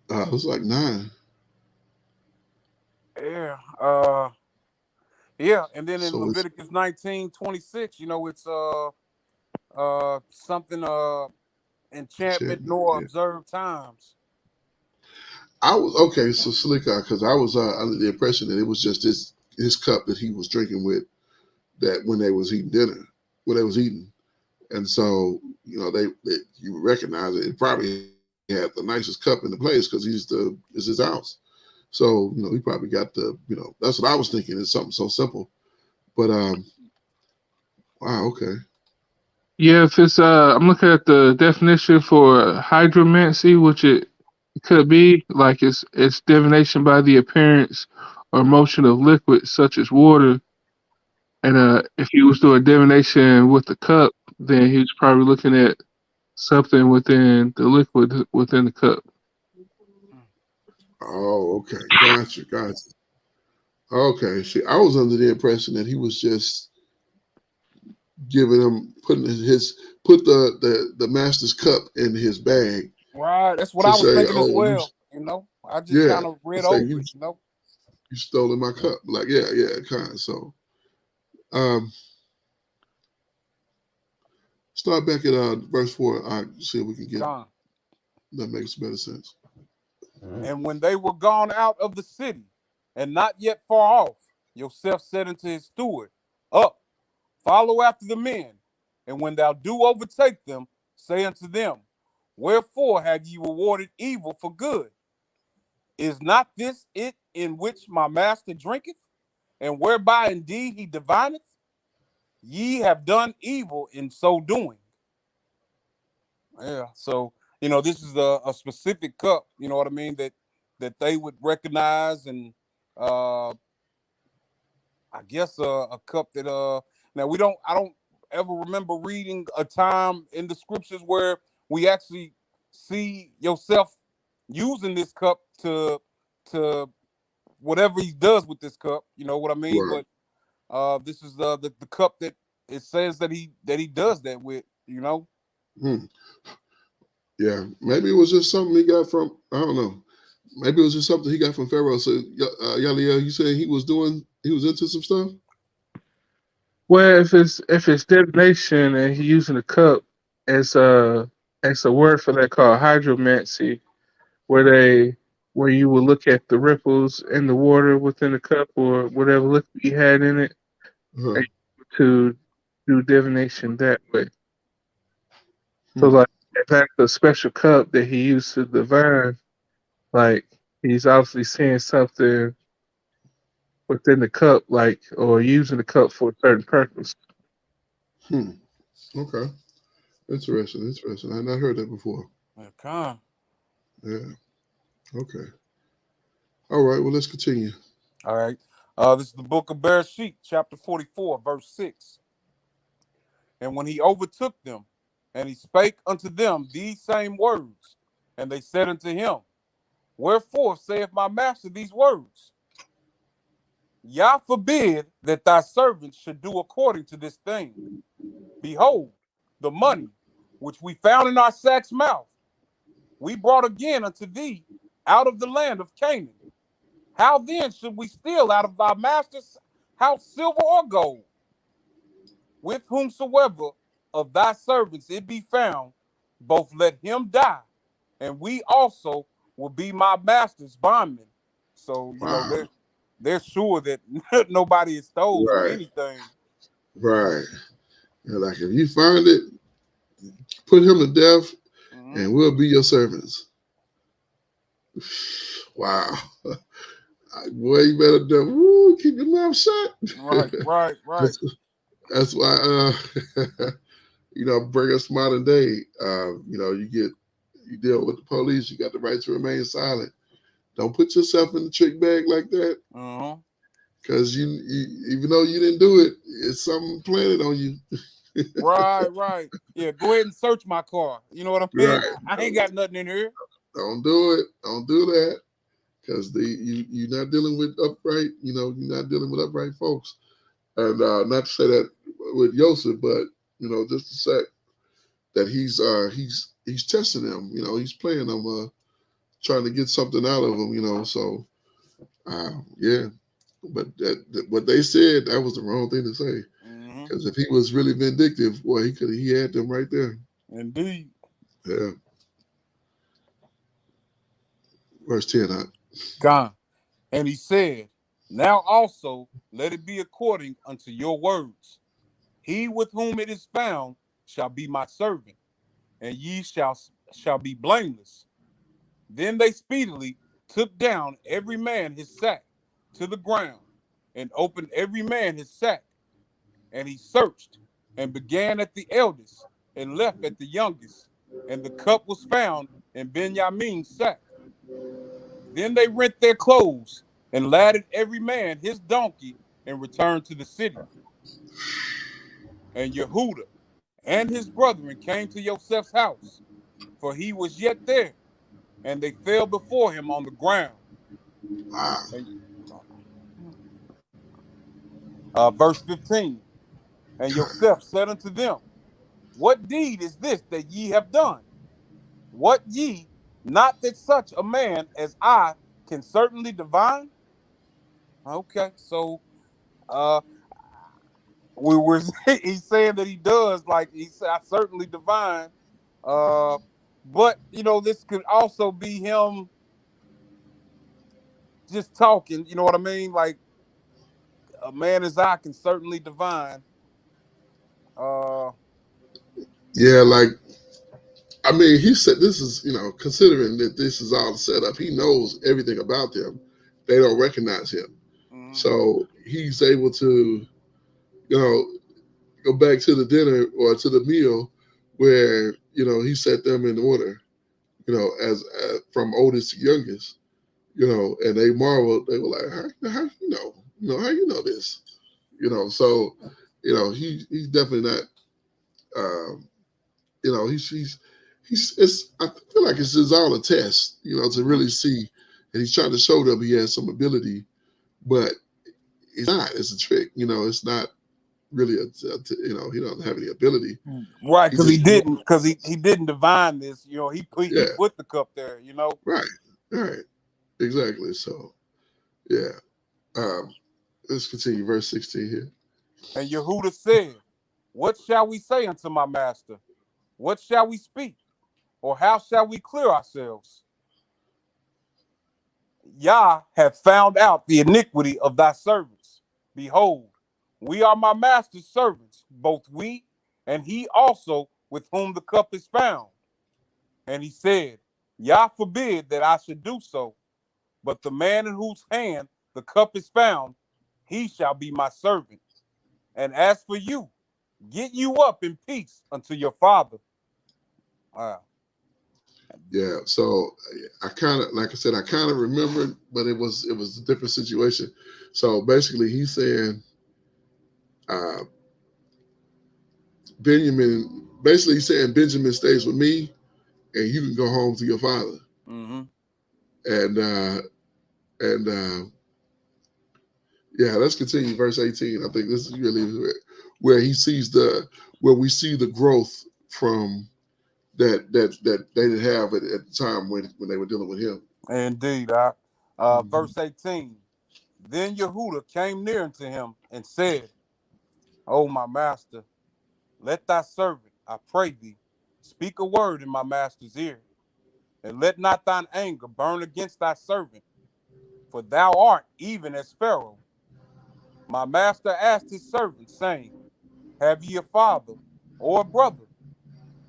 It was like 9. Yeah. Yeah, and then in So it's. Leviticus 19:26, it's something enchantment nor Yeah. observed times. I was okay. So Slicker, because I was under the impression that it was just his cup that he was drinking with that when they was eating dinner, when they was eating, and so they you recognize it. It probably had the nicest cup in the place because it's his house. So he probably got that's what I was thinking. It's something so simple, but wow, okay, Yeah, if it's I'm looking at the definition for hydromancy, which it could be like it's divination by the appearance or motion of liquid such as water. And if he was doing divination with the cup, then he was probably looking at something within the liquid within the cup. oh okay, gotcha. Okay, see, I was under the impression that he was just giving him put the master's cup in his bag Right. That's what to I was say, thinking as oh, well. I just yeah, kind of to read say over you it. you stolen my cup. Like, yeah, kind of. So, um, start back at verse 4. I see if we can get Gone. that makes better sense. And when they were gone out of the city, and not yet far off, Joseph said unto his steward, Up, follow after the men, and when thou do overtake them, say unto them, Wherefore have ye rewarded evil for good? Is not this it in which my master drinketh, and whereby indeed he divineth? Ye have done evil in so doing. Yeah, so this is a specific cup. You know what I mean? That they would recognize, and I guess a cup that now I don't ever remember reading a time in the scriptures where we actually see yourself using this cup to whatever he does with this cup. You know what I mean? Right. But this is the cup that it says that he does that with. Hmm. Yeah, maybe it was just something he got from. I don't know. Maybe it was just something he got from Pharaoh. So, Yaliel, you said he was into some stuff. Well, if it's divination and he using a cup as a word for that called hydromancy, where you will look at the ripples in the water within the cup or whatever liquid you had in it, Uh-huh. and to do divination that way. So Hmm. like if that's a special cup that he used to divine, like he's obviously seeing something within the cup, like or using the cup for a certain purpose. Hmm. Okay. Interesting. I not heard that before. Okay. Yeah. Okay. All right. Well, let's continue. All right. This is the book of Bereshit, chapter 44, verse 6. And when he overtook them, and he spake unto them these same words, and they said unto him, Wherefore saith my master these words? Yah forbid that thy servants should do according to this thing. Behold, the money which we found in our sack's mouth, we brought again unto thee out of the land of Canaan. How then should we steal out of our master's house silver or gold? With whomsoever of thy servants it be found, both let him die, and we also will be my master's bondmen. So, Wow. they're sure that nobody is stole from Right. anything. Right. Yeah, like if you find it, put him to death, Mm-hmm. and we'll be your servants. Wow. Boy, you better keep your mouth shut. Right. That's why bring us modern day. You deal with the police, you got the right to remain silent. Don't put yourself in the trick bag like that. Uh-huh. Because you even though you didn't do it, it's something planted on you. Right. Yeah, go ahead and search my car. You know what I mean? Right. I ain't got nothing in here. Don't do it. Don't do that. Because you're not dealing with upright, you're not dealing with upright folks. And not to say that with Joseph, but just the fact that he's testing them. He's playing them, trying to get something out of them. So yeah. But what they said, that was the wrong thing to say. Because if he was really vindictive, boy, he had them right there. Indeed. Yeah. Verse 10. Gone. And he said, now also let it be according unto your words. He with whom it is found shall be my servant, and ye shall be blameless. Then they speedily took down every man his sack to the ground, and opened every man his sack. And he searched, and began at the eldest, and left at the youngest. And the cup was found in Benjamin's sack. Then they rent their clothes, and ladded every man his donkey, and returned to the city. And Yehuda and his brethren came to Joseph's house, for he was yet there, and they fell before him on the ground. Wow. Verse 15. And Joseph said unto them, what deed is this that ye have done? What ye, not that such a man as I can certainly divine? Okay, so we were he's saying that he does, like he said, I certainly divine. But this could also be him just talking, you know what I mean? Like a man as I can certainly divine. Yeah, like I mean, he said this is, considering that this is all set up, he knows everything about them. They don't recognize him. Mm-hmm. So he's able to, go back to the dinner or to the meal where, he set them in order, as from oldest to youngest, and they marveled. They were like, how you know? How you know this? So, he's definitely not, I feel like it's just all a test, to really see. And he's trying to show them he has some ability, but it's not. It's a trick. It's not really he doesn't have any ability. Right, because he didn't divine this. He put the cup there. Right, exactly. So, yeah. Let's continue. Verse 16 here. And Yehuda said, what shall we say unto my master? What shall we speak? Or how shall we clear ourselves? Yah have found out the iniquity of thy servants. Behold, we are my master's servants, both we and he also with whom the cup is found. And he said, Yah forbid that I should do so, but the man in whose hand the cup is found, he shall be my servant. And as for you, get you up in peace unto your father. Wow. Yeah, so I kind of, like I said, I kind of remembered, but it was a different situation. So basically, he's saying, Benjamin stays with me, and you can go home to your father. Mm-hmm. And yeah, let's continue. Verse 18. I think this is really where he sees where we see the growth from that they didn't have at the time when they were dealing with him. Indeed. Verse 18. Then Yehuda came near unto him and said, O my master, let thy servant, I pray thee, speak a word in my master's ear, and let not thine anger burn against thy servant, for thou art even as Pharaoh. My master asked his servant, saying, have ye a father or a brother?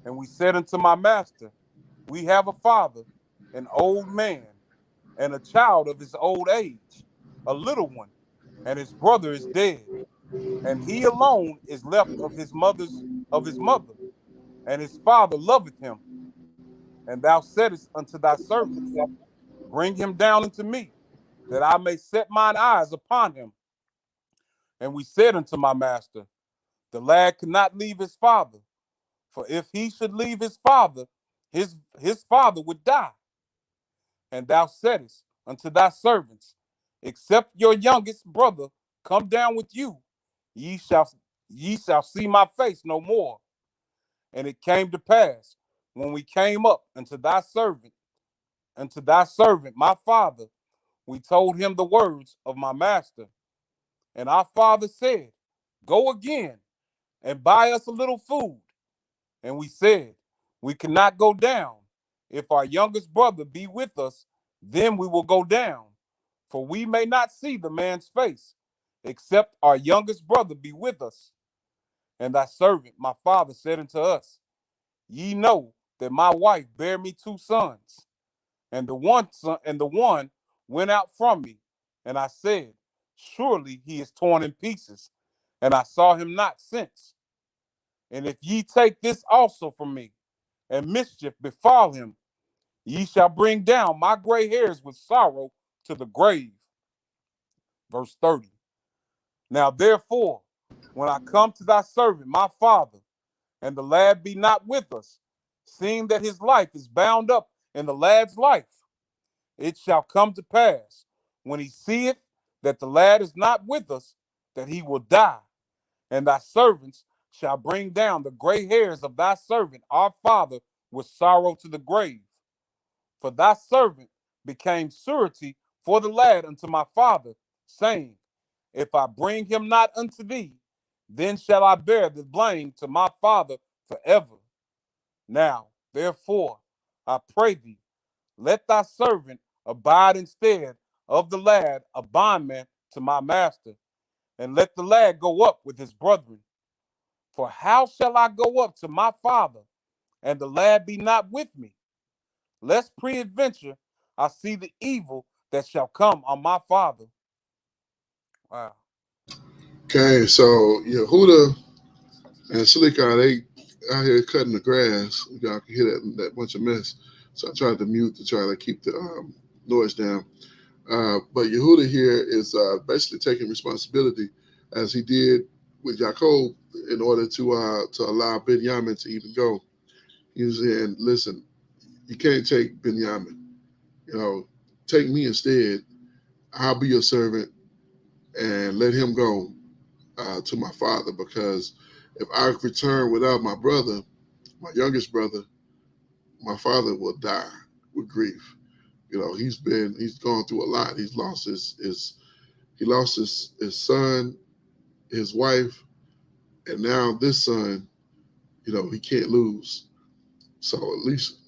And we said unto my master, we have a father, an old man, and a child of his old age, a little one, and his brother is dead, and he alone is left of his mother, and his father loveth him. And thou saidst unto thy servants, bring him down unto me, that I may set mine eyes upon him. And we said unto my master, the lad could not leave his father, for if he should leave his father, his father would die. And thou saidest unto thy servants, except your youngest brother come down with you, ye shall see my face no more. And it came to pass, when we came up unto thy servant, my father, we told him the words of my master. And our father said, Go again and buy us a little food. And we said, We cannot go down. If our youngest brother be with us, then we will go down. For we may not see the man's face, except our youngest brother be with us. And thy servant, my father, said unto us, Ye know that my wife bare me 2 sons, and the one went out from me. And I said, Surely he is torn in pieces, and I saw him not since. And if ye take this also from me, and mischief befall him, ye shall bring down my gray hairs with sorrow to the grave. Verse 30. Now therefore, when I come to thy servant, my father, and the lad be not with us, seeing that his life is bound up in the lad's life, it shall come to pass, when he seeth that the lad is not with us, that he will die. And thy servants shall bring down the gray hairs of thy servant, our father, with sorrow to the grave. For thy servant became surety for the lad unto my father, saying, If I bring him not unto thee, then shall I bear the blame to my father forever. Now, therefore, I pray thee, let thy servant abide instead of the lad, a bondman to my master, and let the lad go up with his brethren. For how shall I go up to my father, and the lad be not with me? Lest peradventure I see the evil that shall come on my father. Wow. Okay, so Yehuda and Silicon, they out here cutting the grass. Y'all can hear that bunch of mess. So I tried to mute to try to keep the noise down. But Yehuda here is basically taking responsibility, as he did with Jacob, in order to allow Benjamin to even go. He was saying, "Listen, you can't take Benjamin. Take me instead. I'll be your servant, and let him go to my father, because if I return without my brother, my youngest brother, my father will die with grief. He's gone through a lot. He's lost his son, his wife, and now this son, he can't lose. So at least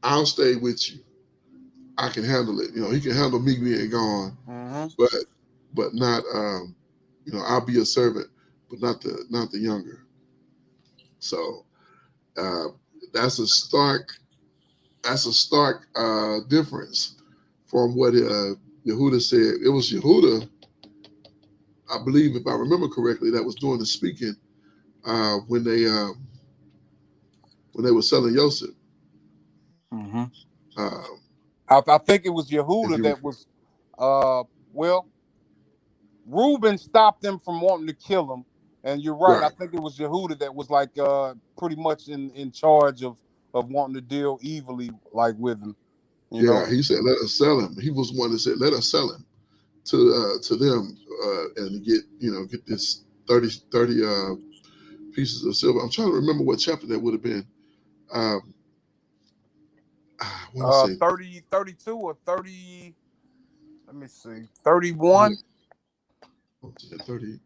I'll stay with you. I can handle it. He can handle me being gone, but not I'll be a servant, but not the younger. So that's a stark difference from what Yehuda said. It was Yehuda, I believe, if I remember correctly, that was doing the speaking when they were selling Yosef. Mm-hmm. I think it was Yehuda that was, well, Reuben stopped them from wanting to kill him. And you're right. I think it was Yehuda that was like pretty much in charge of wanting to deal evilly like with him. You know? He said, "Let us sell him." He was one that said, "Let us sell him to them and get this 30 pieces of silver." I'm trying to remember what chapter that would have been. I want to say 30, 32 or 30. Let me see, 31. 30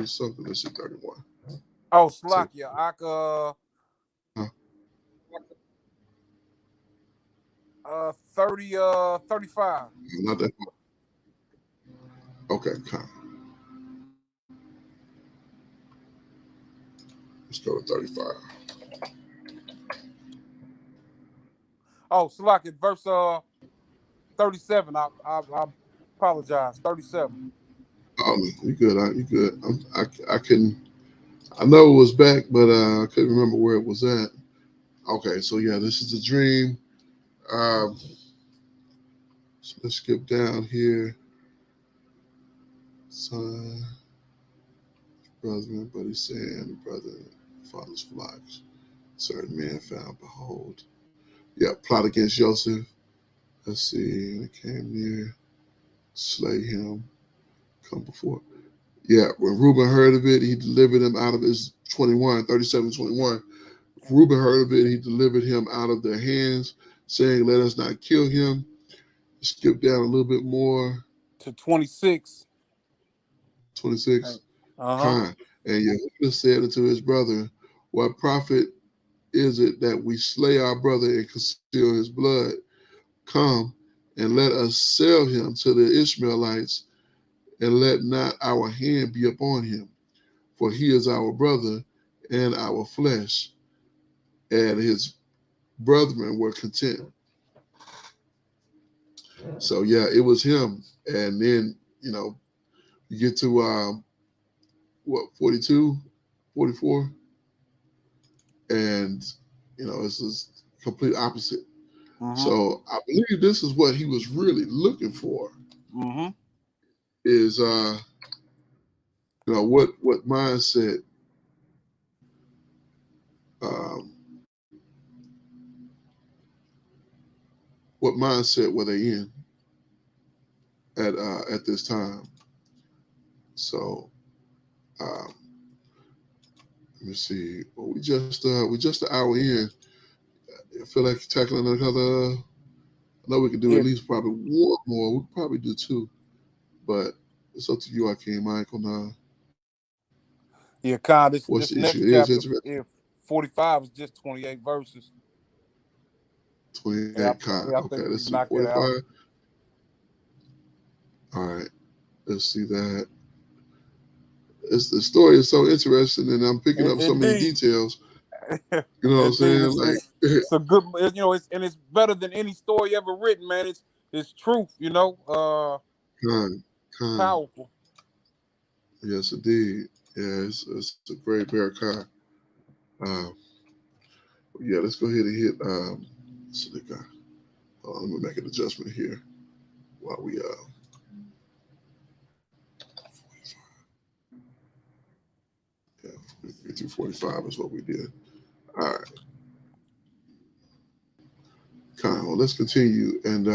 something. Let's see, 31. Oh, Slakia, 30, 35. Not that one. Okay, come. Let's go to 35. Oh, Slakia, verse 37. I apologize. 37. Oh, you good? You good? I know it was back, but I couldn't remember where it was at. Okay, so yeah, this is the dream. So let's skip down here. Son, brother, but he's saying, brother, father's flocks. Certain man found, behold. Yeah, plot against Joseph. Let's see. They came near, slay him, come before. Yeah, when Reuben heard of it, he delivered him out of his 37:21. Reuben heard of it, he delivered him out of their hands, saying, let us not kill him. Skip down a little bit more. To 26. 26. Uh-huh. Khan. And Yehuda said unto his brother, what profit is it that we slay our brother and conceal his blood? Come and let us sell him to the Ishmaelites, and let not our hand be upon him, for he is our brother and our flesh. And his brethren were content. So yeah, it was him. And then, you get to 42, 44, and it's this complete opposite. Mm-hmm. So I believe this is what he was really looking for. Mm-hmm. Is what mindset what mindset were they in at this time? So let me see. Well, we just an hour in. I feel like tackling another. I know we could do at least probably one more. We could probably do two, but it's up to you, Akeem. Michael. Now, yeah, Khan, this what's the next issue? chapter, Interesting. 45 is just 28 verses. 28. Yeah, Khan. I Okay, think we let's can see. knock that 45. out. All right, let's see that. The story is so interesting, and I'm picking up so many details. You know what I'm saying? It's a good, it's better than any story ever written, man. It's truth, powerful. Yes, indeed. Yeah, it's a great Barakai. Yeah, let's go ahead and hit Sadika. Let me make an adjustment here while we 45 is what we did. All right. Well, let's continue and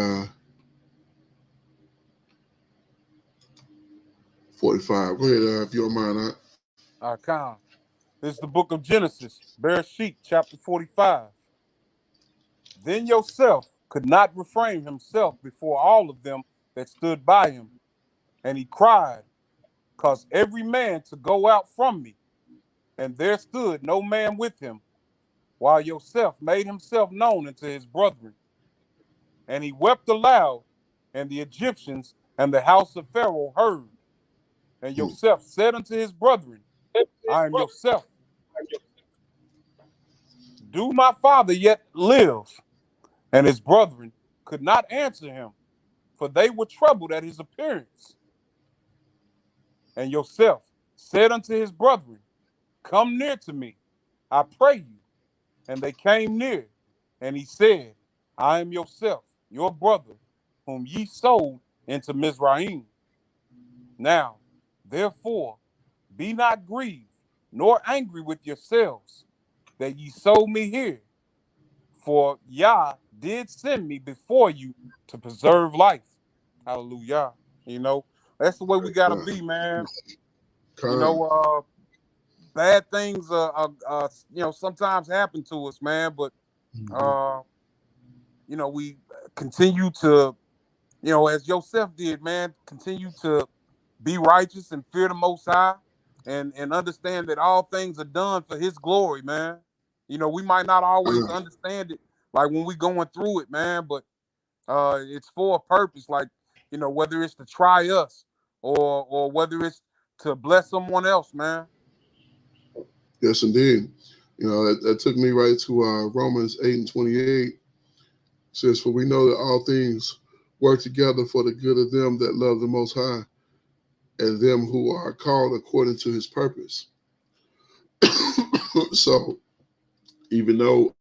45. Go ahead, if you don't mind. Khan. This is the book of Genesis, Bereshit, chapter 45. Then Yosef could not refrain himself before all of them that stood by him, and he cried, cause every man to go out from me. And there stood no man with him, while Yosef made himself known unto his brethren. And he wept aloud, and the Egyptians and the house of Pharaoh heard. And Yosef said unto his brethren, I am Yosef. Do my father yet live? And his brethren could not answer him, for they were troubled at his appearance. And Yosef said unto his brethren, come near to me, I pray you. And they came near, and he said, I am Yosef, your brother, whom ye sold into Mizraim. Now, therefore, be not grieved, nor angry with yourselves, that ye sold me here. For Yah did send me before you to preserve life. Hallelujah. That's the way we gotta be, man. Bad things sometimes happen to us, man, but we continue to, as Joseph did, man, continue to be righteous and fear the Most High, and understand that all things are done for His glory, man. We might not always understand it, like when we going through it, man, but it's for a purpose, like, whether it's to try us or whether it's to bless someone else, man. Yes, indeed. That took me right to Romans 8:28. It says, for we know that all things work together for the good of them that love the Most High, and them who are called according to His purpose. So, even though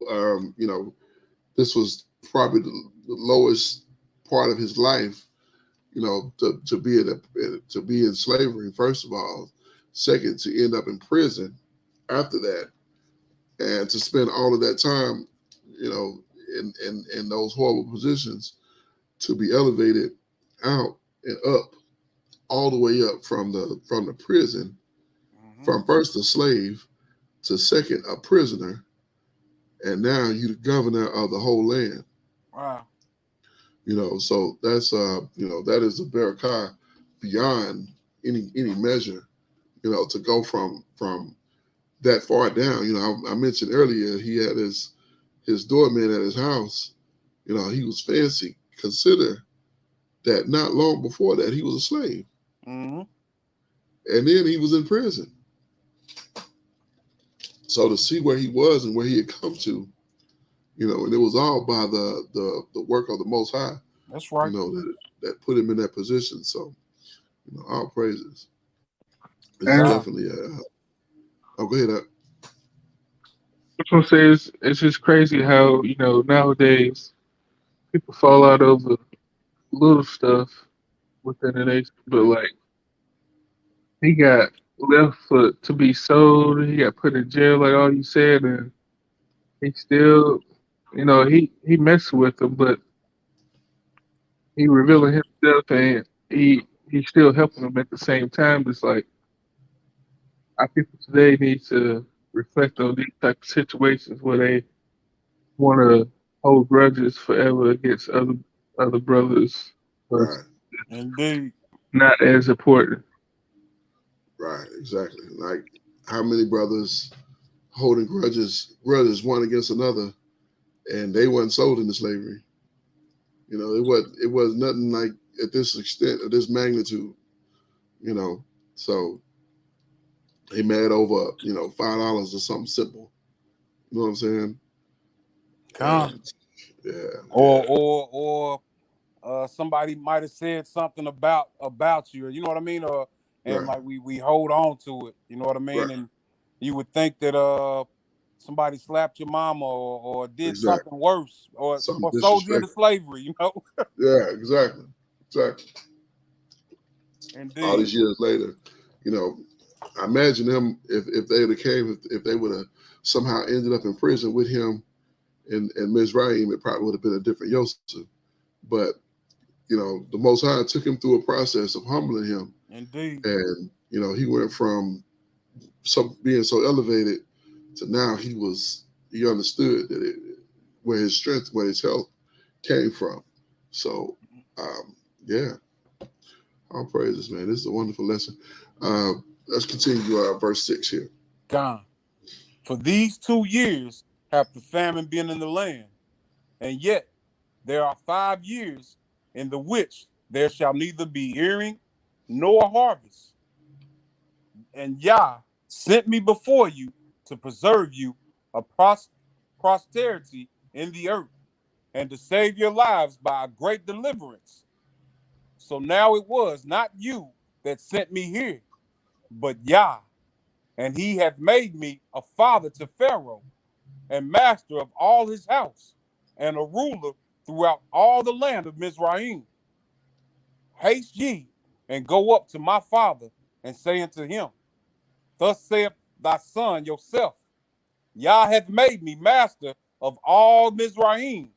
this was probably the lowest part of his life, to be in slavery, first of all, second, to end up in prison after that, and to spend all of that time, in those horrible positions, to be elevated out and up, all the way up from the prison, from first a slave to second a prisoner, and now you the governor of the whole land. Wow. So that's that is a barakah beyond any measure. To go from that far down. I mentioned earlier he had his doorman at his house. He was fancy. Consider that not long before that he was a slave, and then he was in prison. So to see where he was and where he had come to, and it was all by the work of the Most High. That's right. That put him in that position. So, all praises. It's And definitely. Go ahead. I was gonna say it's just crazy how nowadays people fall out over little stuff within the nation, but like he got left to be sold, he got put in jail, like all you said, and he still, he messed with them, but he revealing himself, and he's still helping them at the same time. It's like our people today need to reflect on these type of situations where they want to hold grudges forever against other brothers, but Right. Indeed. not as important. Right. Exactly. Like how many brothers holding grudges one against another, and they weren't sold into slavery. It was nothing like at this extent or this magnitude. So they mad over $5 or something simple. You know what I'm saying? Yeah. Or somebody might have said something about you, you know what I mean? And Right. like we hold on to it, you know what I mean? Right. And you would think that somebody slapped your mama or did Exactly. something worse or Something sold you into disrespectful. slavery, Yeah. Exactly. Indeed. All these years later, I imagine them if they would have came, if they would have somehow ended up in prison with him and Mizraim, it probably would have been a different Yosef. But the Most High took him through a process of humbling him. Indeed. And he went from being so elevated to now he understood that where his strength, where his health came from. So yeah, all praises, man. This is a wonderful lesson. Let's continue verse 6 here. Gone. For these 2 years have the famine been in the land, and yet there are 5 years in the which there shall neither be earing nor harvest. And Yah sent me before you to preserve you a posterity in the earth, and to save your lives by a great deliverance. So now it was not you that sent me here, but Yah, and he hath made me a father to Pharaoh, and master of all his house, and a ruler throughout all the land of Mizraim. Haste ye, and go up to my father, and say unto him, Thus saith thy son Joseph, Yah hath made me master of all Mizraim.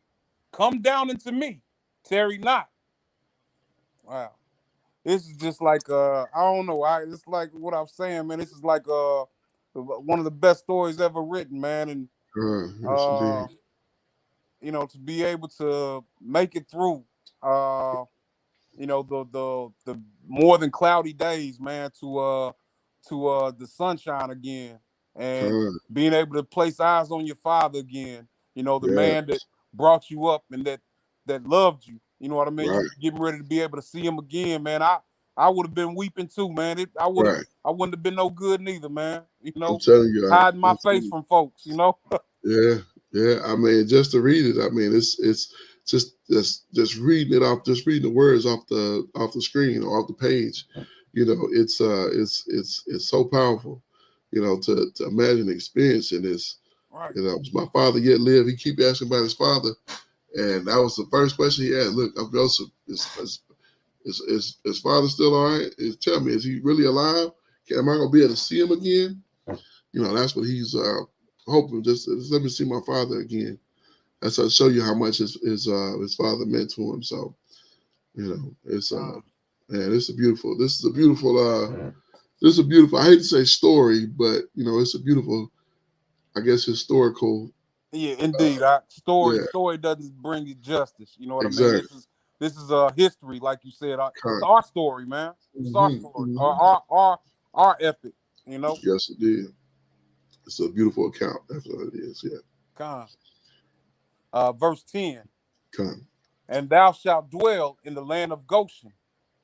Come down unto me, tarry not. Wow. This is just like I don't know. It's like what I'm saying, man. This is like one of the best stories ever written, man. And Yes, to be able to make it through the more than cloudy days, man, to the sunshine again, and being able to place eyes on your father again, the man that brought you up and that loved you, you know what I mean? Right. You're getting ready to be able to see him again, man. I would have been weeping too, man. I wouldn't have been no good neither, man. I'm telling you, hiding my face from folks, Yeah. I mean, just to read it, I mean, it's just reading it off, just reading the words off the screen or off the page. It's so powerful. To imagine experiencing this. Right. My father yet live. He keep asking about his father, and that was the first question he asked. Look, I'm Joseph. Is his father still all right? Tell me, is he really alive? Am I gonna be able to see him again? That's what he's hoping. Just let me see my father again. That's to show you how much his father meant to him. So You know, it's Con. man, this is a beautiful. This is a beautiful. I hate to say story, but you know, it's a beautiful. I guess historical. Yeah, Uh, indeed. yeah, Story doesn't bring it justice. You know what I mean? exactly. This is history, like you said. It's Con. our story, man. It's our Hmm, story, or hmm. our epic. You know, Yes, it did. It's a beautiful account. That's what it is. Yeah. Con. Verse 10. Con. And thou shalt dwell in the land of Goshen,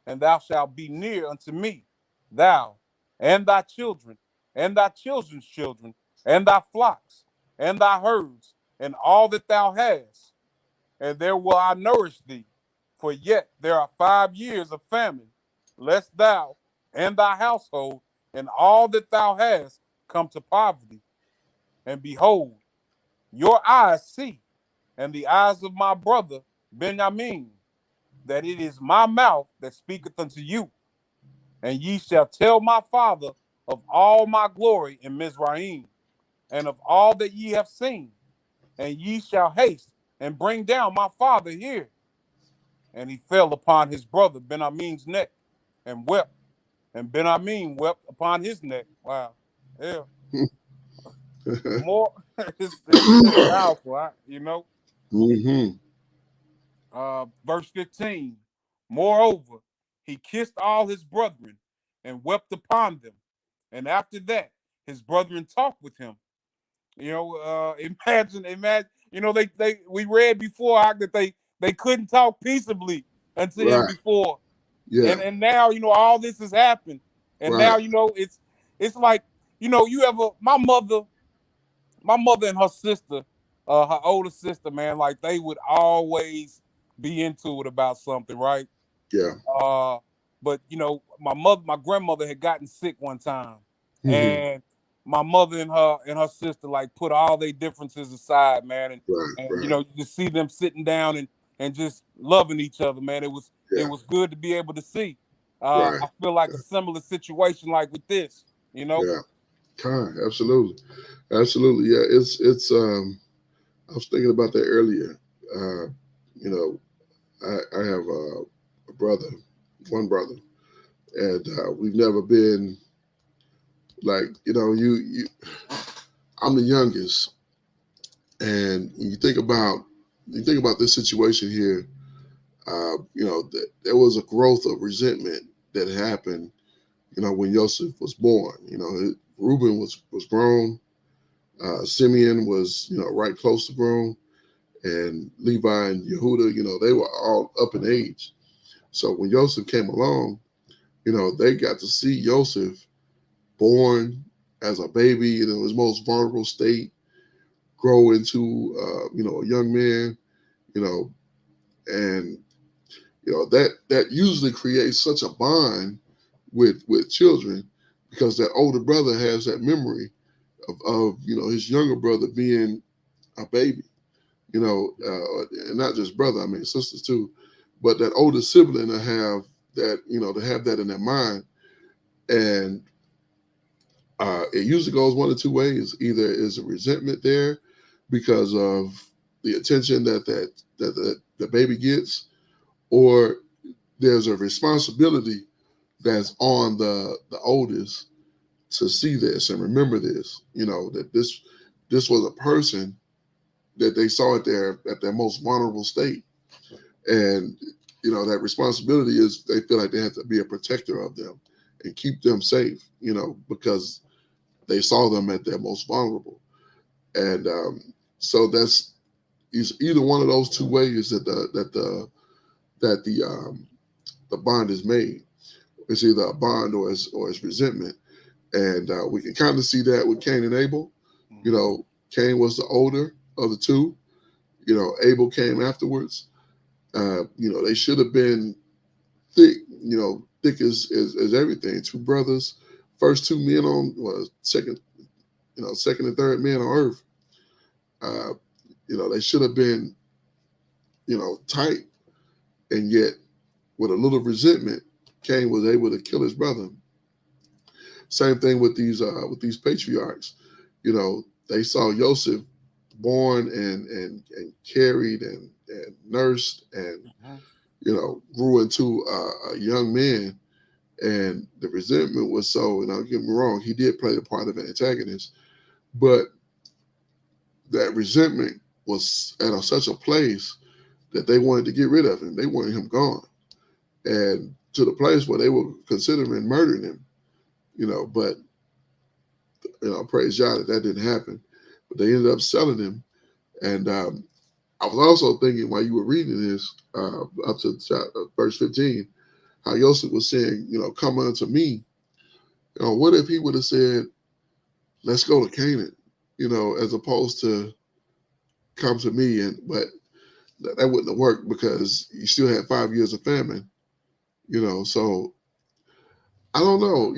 and thou shalt be near unto me, thou and thy children, and thy children's children, and thy flocks, and thy herds, and all that thou hast. And there will I nourish thee. For yet there are 5 years of famine, lest thou and thy household and all that thou hast come to poverty. And behold, your eyes see, and the eyes of my brother Benjamin, that it is my mouth that speaketh unto you. And ye shall tell my father of all my glory in Mizraim, and of all that ye have seen. And ye shall haste and bring down my father here. And he fell upon his brother Benjamin's neck and wept. And Benjamin wept upon his neck. Wow. Yeah. More, it's powerful, you know. Hmm. Verse 15. Moreover, he kissed all his brethren and wept upon them. And after that, his brethren talked with him. You know, imagine, you know, they we read before that they couldn't talk peaceably unto him Right. before. Yeah. And now, you know, all this has happened. And Right. now, you know, it's like, you know, you ever my mother and her sister, her older sister, man, like they would always be into it about something, right? Yeah. Uh, but you know, my grandmother had gotten sick one time, Hmm. and my mother and her sister like put all their differences aside, man, Right. and you Right. know, you just see them sitting down and just loving each other, man. It Yeah. was good to be able to see. Right. I feel like a similar situation like with this, you know. Yeah. Con. Absolutely. Absolutely. Yeah. It's. I was thinking about that earlier. You know, I have a brother, one brother, and we've never been like, you know, you. I'm the youngest, and when you think about this situation here, you know, there was a growth of resentment that happened. You know, when Joseph was born, you know, Reuben was grown, Simeon was, you know, right close to grown, and Levi and Yehuda, you know, they were all up in age. So when Joseph came along, you know, they got to see Joseph born as a baby in his most vulnerable state, grow into, you know, a young man, you know, and you know that usually creates such a bond with children because that older brother has that memory of you know his younger brother being a baby, you know, and not just brother, I mean sisters too, but that older sibling to have that, you know, to have that in their mind. And it usually goes one of two ways: either is a resentment there because of the attention that the baby gets, or there's a responsibility that's on the oldest to see this and remember this, you know, that this was a person that they saw at their most vulnerable state. And you know that responsibility is they feel like they have to be a protector of them and keep them safe, you know, because they saw them at their most vulnerable. And so that's is either one of those two ways that the bond is made. It's either a bond or it's resentment. And we can kind of see that with Cain and Abel. You Mhm. know, Cain was the older of the two. You know, Abel came afterwards. You know, they should have been thick. You know, thick as everything. Two brothers, first two men on, well, second, you know, second and third men on earth. Uh, you know, they should have been, you know, tight. And yet, with a little resentment, Cain was able to kill his brother. Same thing with these patriarchs. You know, they saw Joseph born and carried and nursed, and Mhm. grew into a young man, and the resentment was so. And don't get me wrong, he did play the part of an antagonist, but that resentment was at such a place that they wanted to get rid of him. They wanted him gone, and to the place where they were considering murdering him. But praise God that didn't happen. But they ended up selling him, and I was also thinking while you were reading this up to verse 15, how Joseph was saying, come unto me. What if he would have said, let's go to Canaan, as opposed to come to me? But that wouldn't have worked because you still had 5 years of famine, so I don't know,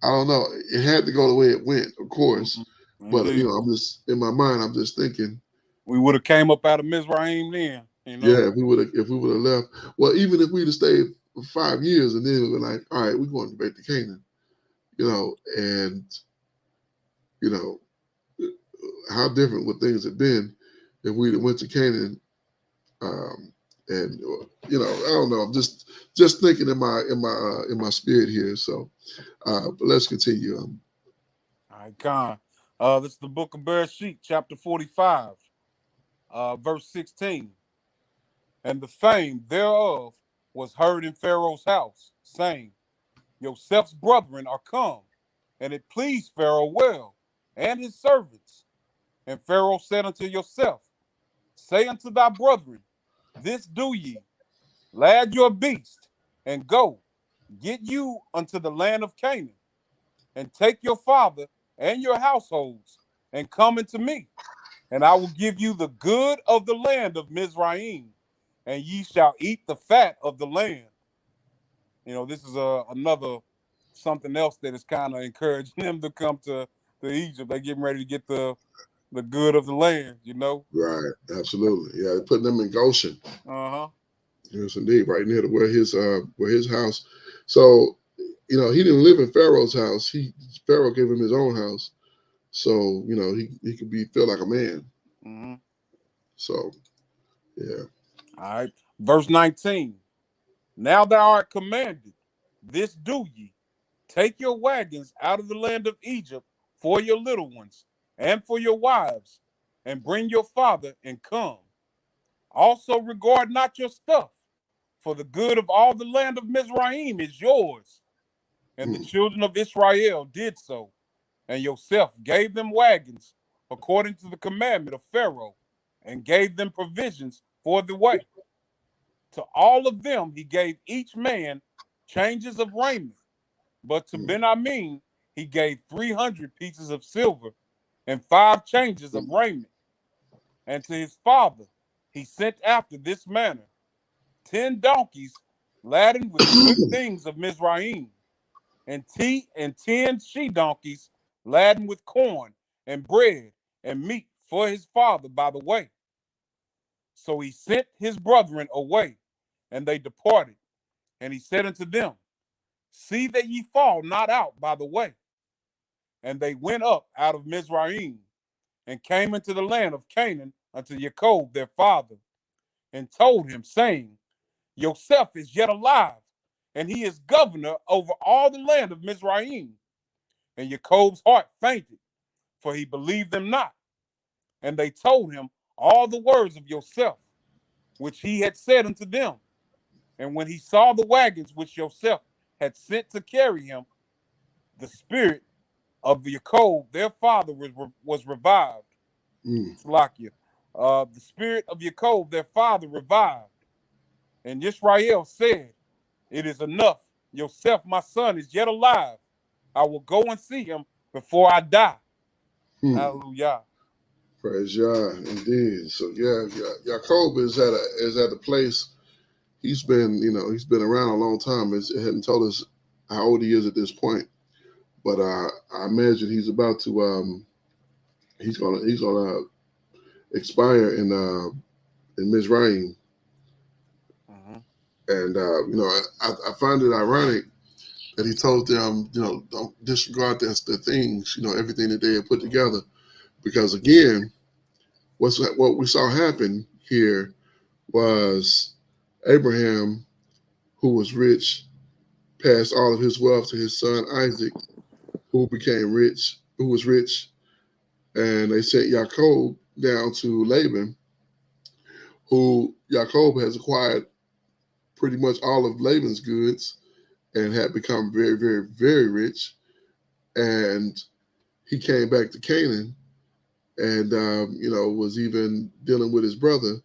I don't know. It had to go the way it went, of course. Mm-hmm. But I'm just in my mind. I'm just thinking we would have came up out of Mizraim then. Yeah, if we would have left. Well, even if we'd have stayed for 5 years and then we were like, all right, we're going back to Canaan, and how different would things have been if we'd have went to Canaan? And I don't know. I'm just thinking in my spirit here. So, but let's continue. All right, Con. This is the book of Bereshit, chapter 45, verse 16. And the fame thereof was heard in Pharaoh's house, saying, Joseph's brethren are come, and it pleased Pharaoh well, and his servants. And Pharaoh said unto Joseph, say unto thy brethren, this do ye, lad your beast, and go, get you unto the land of Canaan, and take your father and your households, and come unto me, and I will give you the good of the land of Mizraim, and ye shall eat the fat of the land. This is another something else that is kind of encouraging them to come to Egypt. They're getting ready to get the good of the land, Right, absolutely. Yeah, they're putting them in Goshen. Uh-huh. Yes, indeed, right near to where his house. So, he didn't live in Pharaoh's house. Pharaoh gave him his own house. So, he could feel like a man. Mm-hmm. So, yeah. All right. Verse 19. Now thou art commanded, this do ye, take your wagons out of the land of Egypt for your little ones and for your wives, and bring your father and come. Also regard not your stuff, for the good of all the land of Mizraim is yours. And the children of Israel did so. And Joseph gave them wagons according to the commandment of Pharaoh, and gave them provisions for the way. To all of them he gave each man changes of raiment. But to Ben-Amin he gave 300 pieces of silver and 5 changes of raiment. And to his father he sent after this manner 10 donkeys laden with good things of Mizraim, and 10 she-donkeys laden with corn and bread and meat for his father by the way. So he sent his brethren away, and they departed. And he said unto them, see that ye fall not out by the way. And they went up out of Mizraim, and came into the land of Canaan unto Jacob their father, and told him, saying, Joseph is yet alive, and he is governor over all the land of Mizraim. And Jacob's heart fainted, for he believed them not. And they told him all the words of Joseph, which he had said unto them. And when he saw the wagons which Joseph had sent to carry him, the spirit of Jacob, their father, was revived. Slakia. The spirit of Jacob, their father, revived. And Israel said, it is enough. Joseph, my son, is yet alive. I will go and see him before I die. Hallelujah. Praise Yah, indeed. So Jacob is at a place. He's been around a long time. It hadn't told us how old he is at this point, but I imagine he's about to he's gonna expire in Mizraim. And I find it ironic that he told them, don't disregard the things, everything that they had put together, because again, what we saw happen here was Abraham, who was rich, passed all of his wealth to his son Isaac, who became rich, who was rich, and they sent Jacob down to Laban, who Jacob has acquired pretty much all of Laban's goods and had become very, very, very rich. And he came back to Canaan and was even dealing with his brother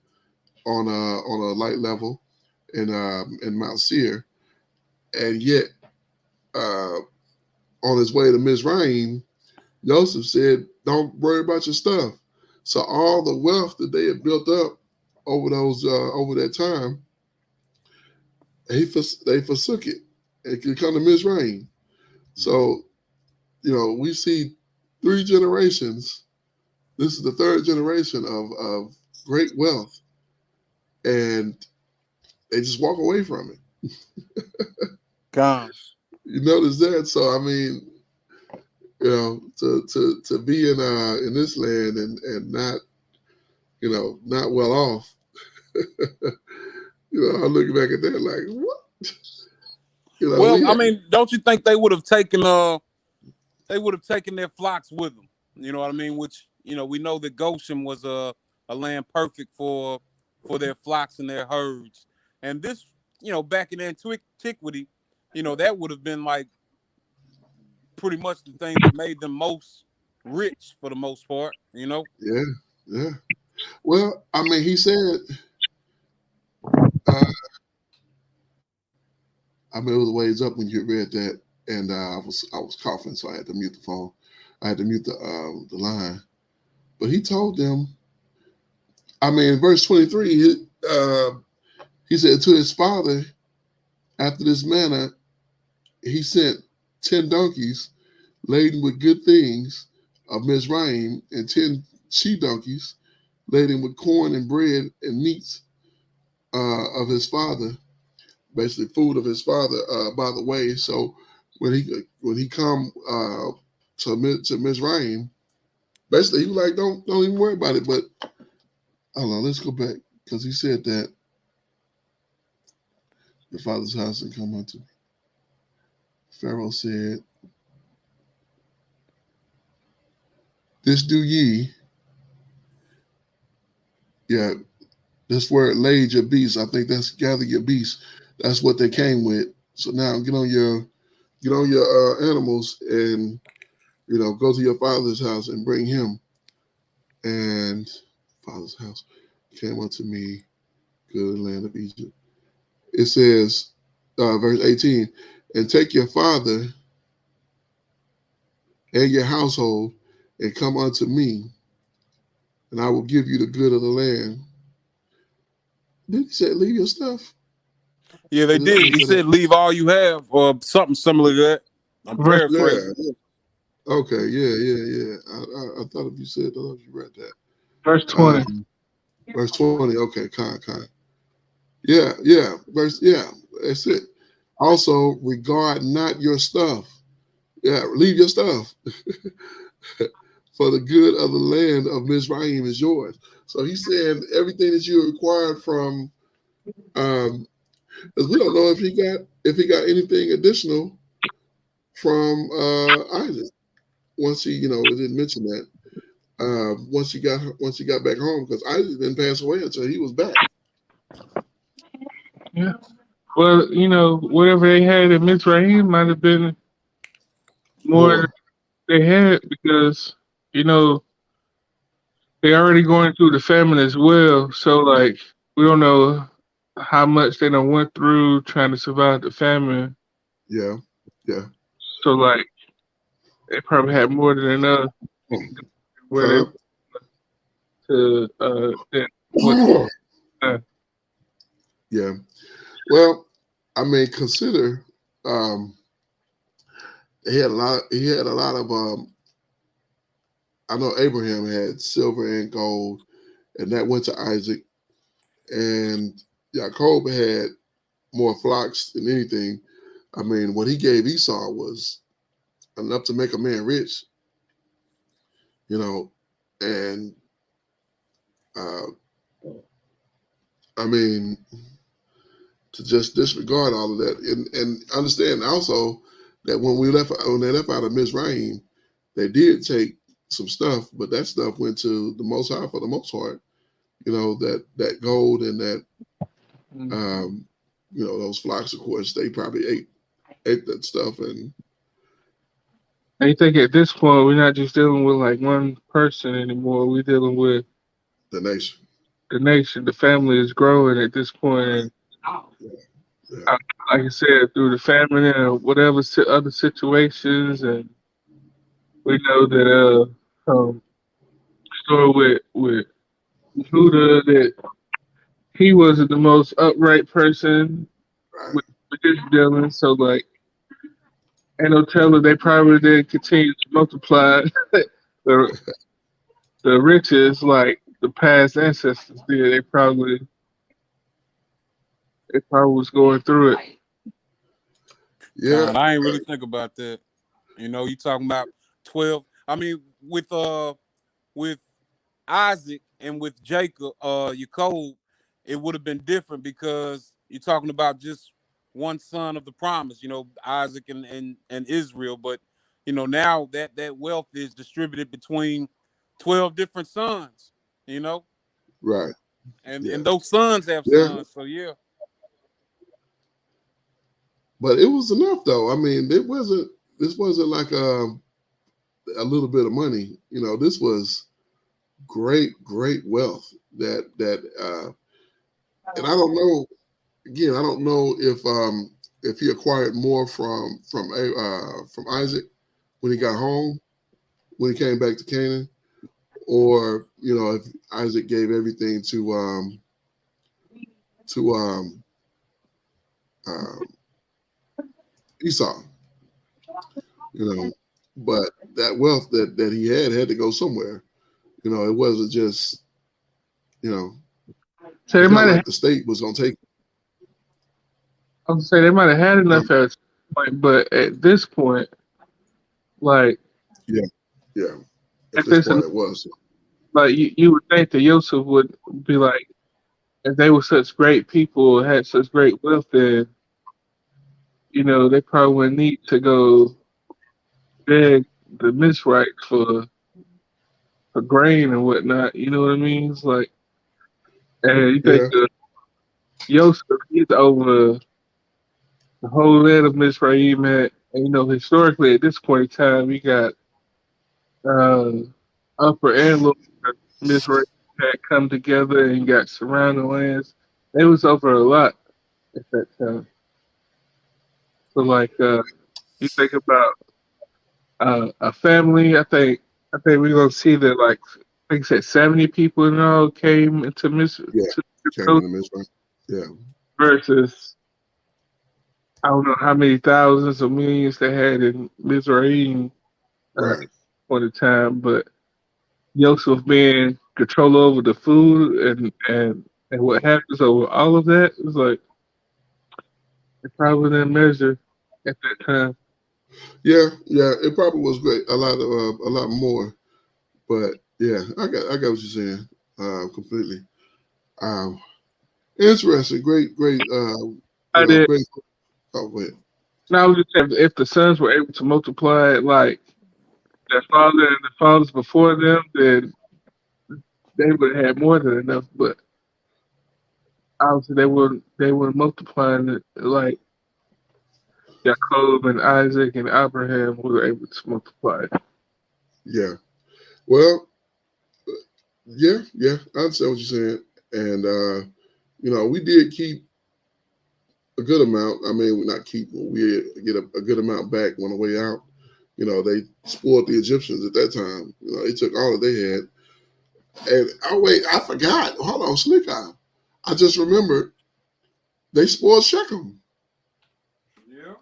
on a light level in Mount Seir. And yet, on his way to Mizraim, Joseph said, "Don't worry about your stuff." So all the wealth that they had built up over that time, they forsook it and could come to Mizraim. So we see 3 generations. This is the 3rd generation of great wealth, and they just walk away from it. God. You notice that? So I mean, to be in this land and not not well off. I look back at that like, what? Well, I mean, don't you think they would have taken their flocks with them? You know what I mean? Which we know that Goshen was a land perfect for their flocks and their herds. And this, back in antiquity, that would have been like pretty much the thing that made them most rich for the most part. Yeah. Well, I mean, he said, I mean, it was a ways up when you read that, and I was coughing, so I had to mute the phone. I had to mute the line. But he told them, I mean, verse 23, he said to his father, after this manner, he sent 10 donkeys laden with good things of Mizraim, and 10 she donkeys laden with corn and bread and meats of his father, basically food of his father. By the way, so when he come to Mizraim, basically he was like, don't even worry about it. But hold on, let's go back, because he said that your father's house and come unto me. Pharaoh said, "This do ye." Yeah, this word laid your beasts. I think that's gather your beasts. That's what they came with. So now get on your animals and go to your father's house and bring him. And father's house came unto me, good land of Egypt. It says, verse 18, and take your father and your household and come unto me, and I will give you the good of the land. Did he say leave your stuff? Yeah, they did. He said leave all you have, or something similar to that. I'm paraphrasing. Yeah. Okay, yeah. I thought if you said, I thought you read that. Verse 20. Verse 20. Okay, kind. Yeah. That's it. Also, regard not your stuff. Yeah, leave your stuff. For the good of the land of Mizraim is yours. So he's saying everything that you acquired from, because we don't know if he got anything additional from Isaac. Once he, it didn't mention that. Once he got back home, because Isaac didn't pass away until he was back. Yeah. Well, whatever they had in Mizraim might have been more than they had, because, they already going through the famine as well. So, like, we don't know how much they done went through trying to survive the famine. Yeah. So, like, they probably had more than enough where Yeah. Well, I mean, consider he had a lot of I know Abraham had silver and gold, and that went to Isaac, and Jacob had more flocks than anything. I mean, what he gave Esau was enough to make a man rich, and I mean, to just disregard all of that and understand also that when they left out of Mizraim, they did take some stuff, but that stuff went to the Most High for the most part. You know, that gold and that those flocks, of course, they probably ate that stuff. And I think at this point we're not just dealing with like one person anymore. We're dealing with the nation. the nation. The family is growing at this point, and Yeah. like I said, through the famine and whatever other situations, and we know that story with Judah that he wasn't the most upright person Right. with his dealings. So like, ain't no telling they probably didn't continue to multiply the the riches like the past ancestors did. They probably was going through it. Yeah. God, I ain't really think about that. You know, you talking about 12. I mean, with Isaac and with Jacob, Jacob, it would have been different because you're talking about just one son of the promise, you know, Isaac and Israel. But you know, now that wealth is distributed between 12 different sons, you know, Right. and Yeah. those sons have Yeah. sons. So yeah. But it was enough though. I mean, this wasn't like a little bit of money. You know, this was great wealth that and I don't know, again, I don't know if he acquired more from Isaac when he got home, when he came back to Canaan, or you know, if Isaac gave everything to Esau, you know, but that wealth that he had to go somewhere. You know, it wasn't just, you know, So they it's not might have. like the state was gonna take it. I was say they might have had enough at some point, but at this point, like Yeah. At if this it's point, it was. like you would think that Yosef would be like, if they were such great people, had such great wealth, then you know they probably wouldn't need to go beg the Mizrahites for grain and whatnot. You know what I mean? It's like, and you think Yeah. Yosef, he's over the whole land of Mizraim, and you know historically at this point in time, you got uh, upper and lower Mizraim had come together and got surrounding lands. They was over a lot at that time. So like you think about a family, I think we're gonna see that like I think said 70 people in all came into Yeah. Came in the midst. Yeah. versus I don't know how many thousands or millions they had in Mizraim Right. for the time, but Yosef being control over the food and what happens over all of that is like it probably didn't measure at that time. Yeah. It probably was great. A lot more. But yeah, I got what you're saying. Completely. Um, interesting. Great. I did. Great. Oh, wait. Now I was just saying, if the sons were able to multiply like their father and the fathers before them, then they would have had more than enough. But obviously they weren't multiplying it like Jacob and Isaac and Abraham were able to multiply it. Yeah. Well, yeah. I understand what you're saying. And you know, we did keep a good amount. I mean, we not keep, we get a good amount back on the way out. You know, they spoiled the Egyptians at that time. You know, they took all that they had. And oh wait, I forgot. Hold on, Slick Eye. I just remembered they spoiled Shechem. Yeah.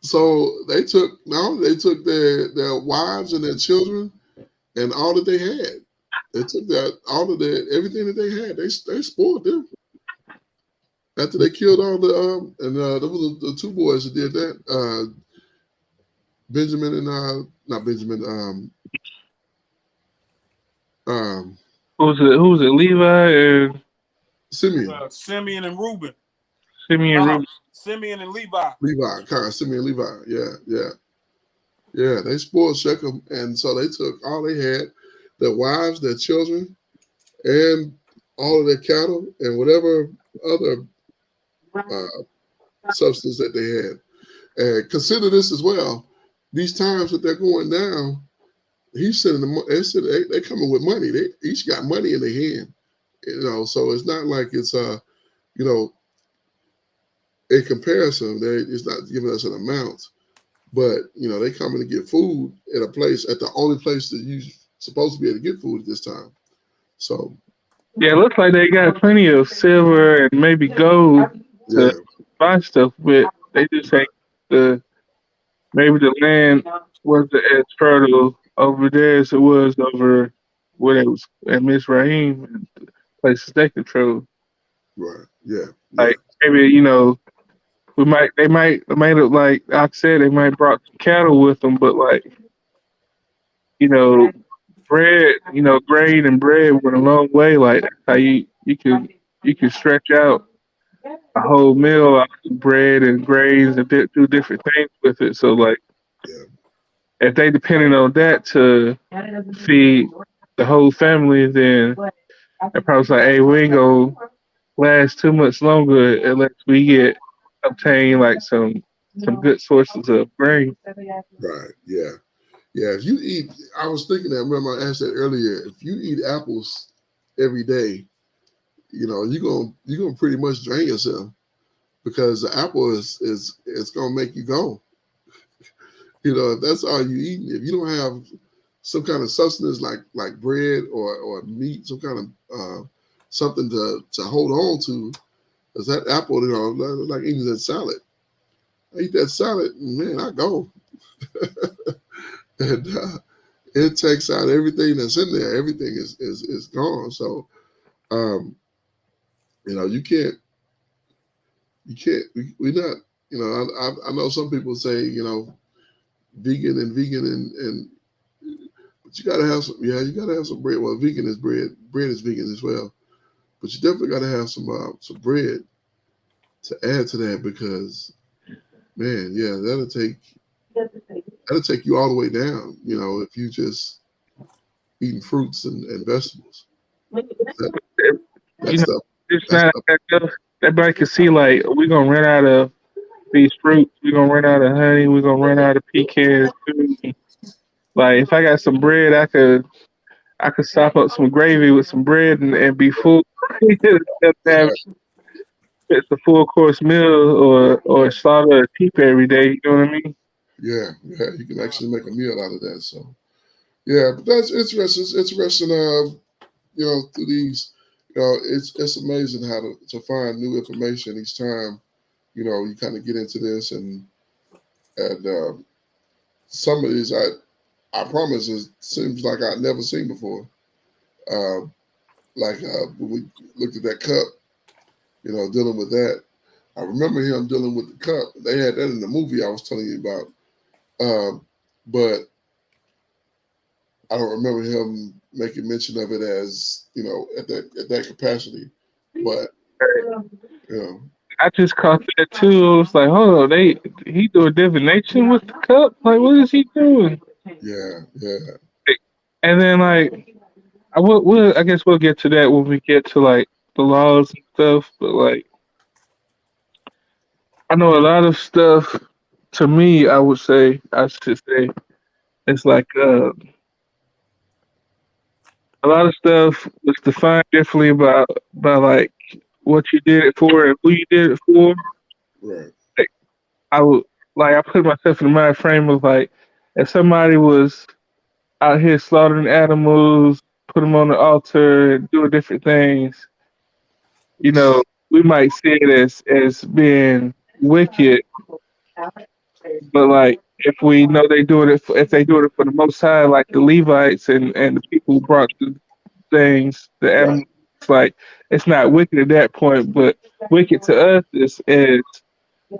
So they took their wives and their children and all that they had. They took everything that they had. They spoiled them. After they killed all the and there was the two boys that did that. Benjamin and not Benjamin. Who was it? Levi and Simeon. Simeon and Reuben. Simeon Reuben. Simeon and Levi. Simeon Levi. Yeah. They spoiled Shechem, and so they took all they had, their wives, their children, and all of their cattle and whatever other substance that they had. And consider this as well. These times that they're going down, he's sending them. They're coming with money. They each got money in their hand. So it's not like it's in comparison, it's not giving us an amount, but they coming to get food at the only place that you're supposed to be able to get food at this time. So yeah, it looks like they got plenty of silver and maybe gold to buy stuff with. They just ain't maybe the land wasn't as fertile over there as it was over where it was at Mizraim and places they control. Right. Yeah. Like maybe they might made it like I said, they might brought some cattle with them, but bread, grain and bread went a long way. Like that's how you can stretch out a whole meal off of bread and grains and do different things with it. So if they depended on that to feed the whole family, then they probably was like, hey, we ain't gonna last too much longer unless we obtain like some good sources of grain. Right. Yeah. Yeah. If you eat, I was thinking that. Remember, I asked that earlier. If you eat apples every day, you're gonna pretty much drain yourself because the apple is gonna make you go. If that's all you eat, if you don't have some kind of substance like bread or meat, some kind of something to hold on to, because that apple, like eating that salad. I eat that salad, and man, I go. And it takes out everything that's in there. Everything is gone. So, you can't. We're not. I know some people say vegan and but you gotta have some. Yeah, you gotta have some bread. Well, vegan is bread. Bread is vegan as well. But you definitely gotta have some bread to add to that because, man, yeah, that'll take you all the way down. If you just eating fruits and vegetables. It's not enough. Everybody can see like we're gonna run out of these fruits. We're gonna run out of honey. We're gonna run out of pecans. Like if I got some bread, I could sop up some gravy with some bread and be full. It's a full course meal or slaughter a sheep every day. You know what I mean? Yeah, you can actually make a meal out of that. So, yeah, but that's interesting. It's interesting. Through these, it's amazing how to find new information each time. You kind of get into this and some of these I promise it seems like I've never seen before. When we looked at that cup, dealing with that. I remember him dealing with the cup. They had that in the movie I was telling you about. But I don't remember him making mention of it as, at that capacity. But I just caught that too. I was like, hold on, he doing divination with the cup? Like, what is he doing? Yeah. And then I guess we'll get to that when we get to like the laws and stuff. But I know a lot of stuff. To me, I should say, it's like a lot of stuff was defined differently by like what you did it for and who you did it for. Right. I put myself in the mind frame of like if somebody was out here slaughtering animals, put them on the altar, doing different things, we might see it as being wicked. But if we know if they do it for the Most High, like the Levites and the people who brought the things, the animals, it's not wicked at that point. But wicked to us is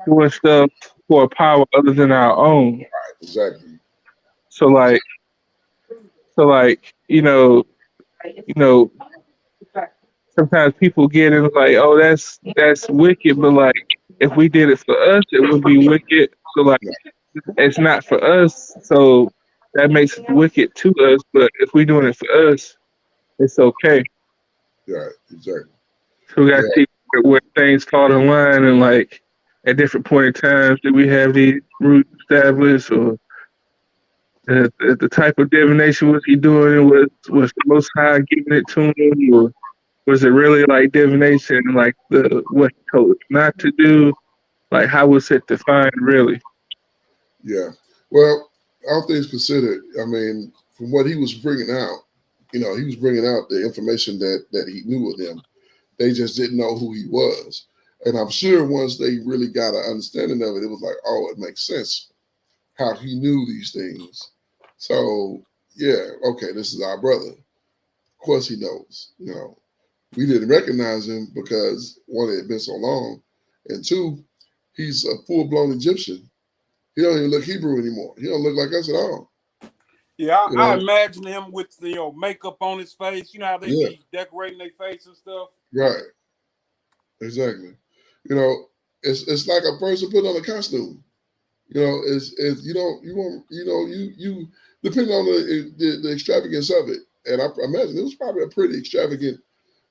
doing stuff for a power other than our own. Right, exactly. So sometimes people get it like, oh, that's wicked, but like if we did it for us, it would be wicked. So like it's not for us, so that makes it wicked to us. But if we're doing it for us, it's okay. Yeah, exactly. So we got Yeah, to see where things fall in line, and like at different point in times, do we have these roots established, or the type of divination was he doing? Was the Most High giving it to him, or was it really like divination, like the what he told us not to do? Like how was it defined, really? yeah. Well, all things considered, I mean, from what he was bringing out, he was bringing out the information that he knew of them. They just didn't know who he was. And I'm sure once they really got an understanding of it, it was like, oh, it makes sense how he knew these things. So, yeah, okay, this is our brother. Of course he knows. We didn't recognize him because one, it had been so long, and two, he's a full-blown Egyptian. He don't even look Hebrew anymore. He don't look like us at all. Yeah, You I know? imagine him with makeup on his face. You know how they Yeah, be decorating their face and stuff. right. Exactly. It's like a person putting on a costume. It's you don't you won't you depending on the extravagance of it. And I imagine it was probably a pretty extravagant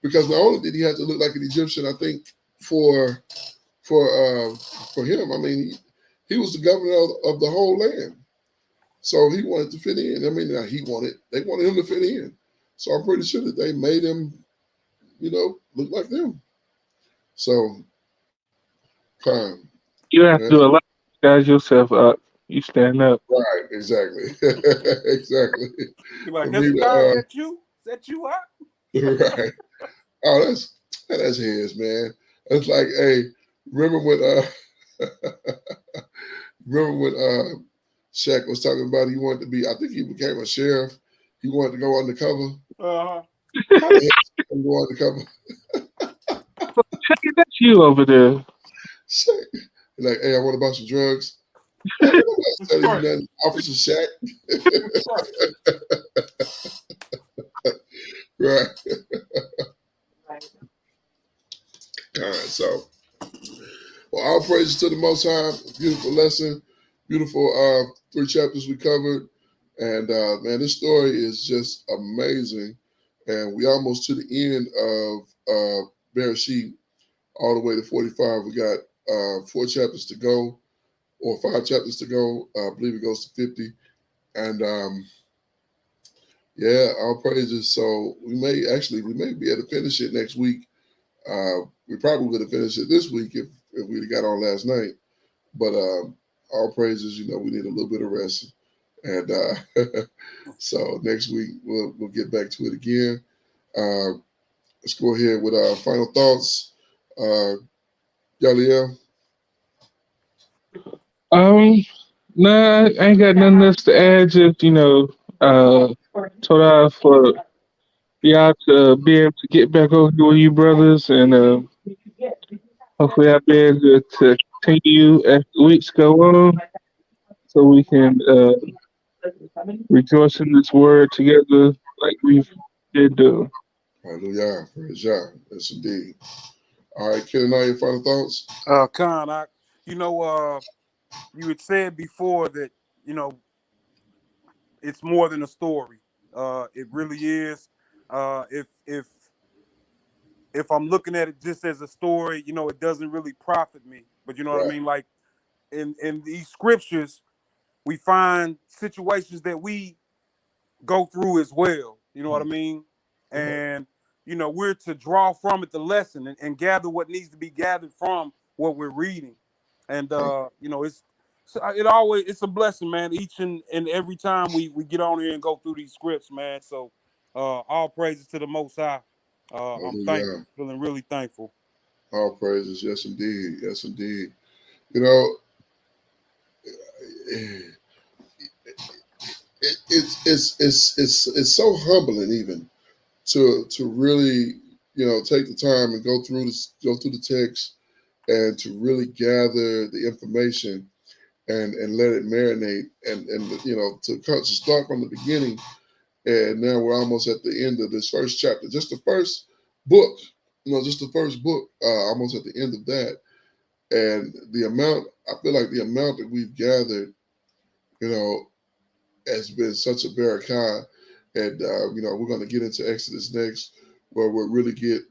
because not only did he have to look like an Egyptian, I think for for him, I mean, he was the governor of the whole land, so he wanted to fit in. I mean, they wanted him to fit in. So I'm pretty sure that they made him, look like them. So, fine. You have Yeah, to do a lot to disguise yourself up. You stand up. right, exactly, exactly. You're For like, me Hezekiah, is to, that you? Is that you out? right. Oh, that's his, man. It's like, hey, remember when remember when Shaq was talking about he wanted to be, I think he became a sheriff. He wanted to go undercover. Uh-huh. And go undercover. Hey, that's you over there. Shaq. Like, hey, I want to buy some drugs. Hey, nobody's telling you nothing, Officer Shaq. Right. All right. So, well, all praises to the Most High. Beautiful lesson. Beautiful 3 chapters we covered. And man, this story is just amazing. And we almost to the end of Bereshit, all the way to 45. We got 4 chapters to go, or 5 chapters to go. I believe it goes to 50. And yeah, all praises. So we may be able to finish it next week. We probably would have finished it this week if we'd have got on last night. But all praises, we need a little bit of rest. And so next week we'll get back to it again. Let's go ahead with our final thoughts. Yaliel. Nah, I ain't got nothing else to add. Just Torah for y'all to be able to get back over with you brothers, and hopefully I'll be able to continue as the weeks go on, so we can rejoice in this word together like we did do. Hallelujah. Praise Yah. Yes, indeed. All right, Ken and I, your final thoughts? Khan, you had said before that, it's more than a story. It really is. If I'm looking at it just as a story, it doesn't really profit me. But you know what I Right. mean? Like in these scriptures, we find situations that we go through as well. You know what I mean? And we're to draw from it the lesson and gather what needs to be gathered from what we're reading. And it's a blessing, man. Each and every time we get on here and go through these scripts, man. So all praises to the Most High. I'm thankful, Hallelujah. feeling really thankful. All praises. Yes, indeed. Yes, indeed. You know, it's so humbling even to really take the time and go through the text and to really gather the information and let it marinate and to start from the beginning, and now we're almost at the end of this first chapter, just the first book just the first book, almost at the end of that, and the amount, I feel like the amount that we've gathered, has been such a barakah. And, we're going to get into Exodus next, where we'll really get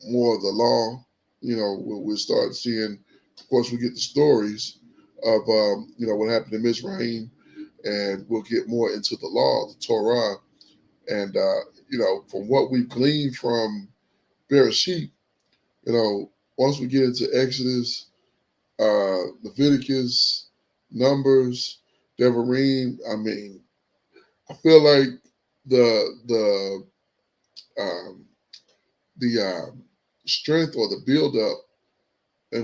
more of the law. We'll start seeing, of course, we get the stories of, what happened in Mizraim, and we'll get more into the law, the Torah. And, from what we've gleaned from Bereshit, once we get into Exodus, Leviticus, Numbers, Devarim, I mean, I feel like the strength or the build up, the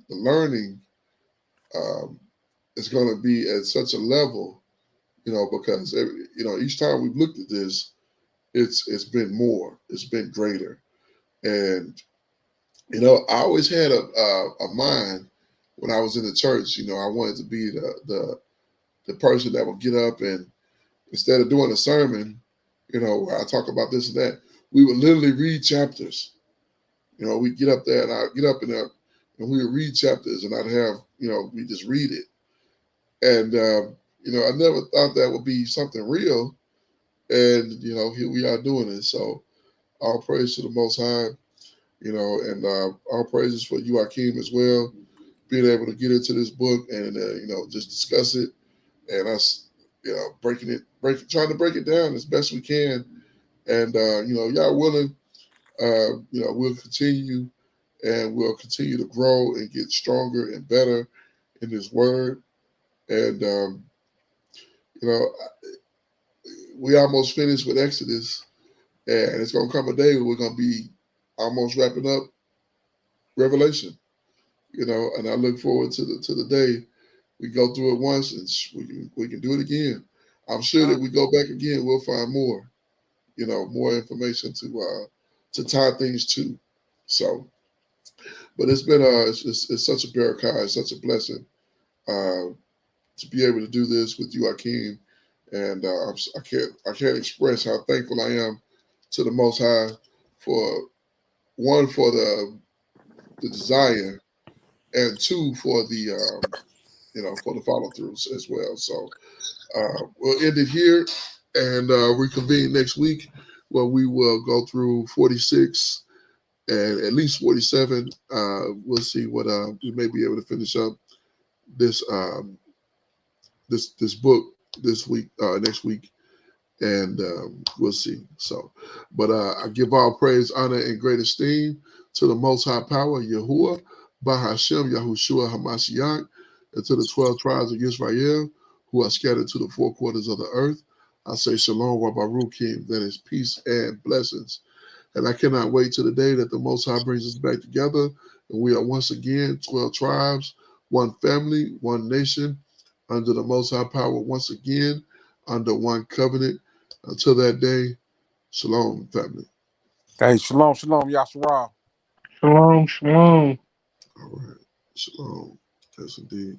learning is going to be at such a level, because each time we've looked at this, it's been more, it's been greater. And I always had a mind when I was in the church. I wanted to be the person that would get up and, instead of doing a sermon, where I talk about this and that, we would literally read chapters. We'd get up there, and I'd get up and we would read chapters, and I'd have, we just read it. And, I never thought that would be something real. And, here we are doing it. So all praise to the Most High, and all praises for you, Akeem, as well, being able to get into this book and, just discuss it, and us, trying to break it down as best we can. And, y'all willing, we'll continue, and we'll continue to grow and get stronger and better in this word. And, we almost finished with Exodus, and it's going to come a day where we're going to be almost wrapping up Revelation, and I look forward to the day we go through it once, and we can do it again. I'm sure that we go back again, we'll find more, more information to tie things to. So, but it's been it's such a barakah, it's such a blessing to be able to do this with you, Akeem, and I can't express how thankful I am to the Most High for the desire, and two, for the for the follow throughs as well. So we'll end it here, and reconvene next week, where we will go through 46 and at least 47. We'll see what we may be able to finish up this this book this week, next week, and we'll see. So, but I give all praise, honor, and great esteem to the Most High Power, Yahuwah, Bahashem, Yahushua Hamashiach, and to the 12 tribes of Israel who are scattered to the four quarters of the earth. I say Shalom, Wabarukim, that is peace and blessings. And I cannot wait till the day that the Most High brings us back together, and we are once again 12 tribes, one family, one nation, under the Most High Power, once again, under one covenant. Until that day, Shalom, family. Hey, shalom, Yasharal. Shalom, shalom. All right. Shalom. Yes, indeed.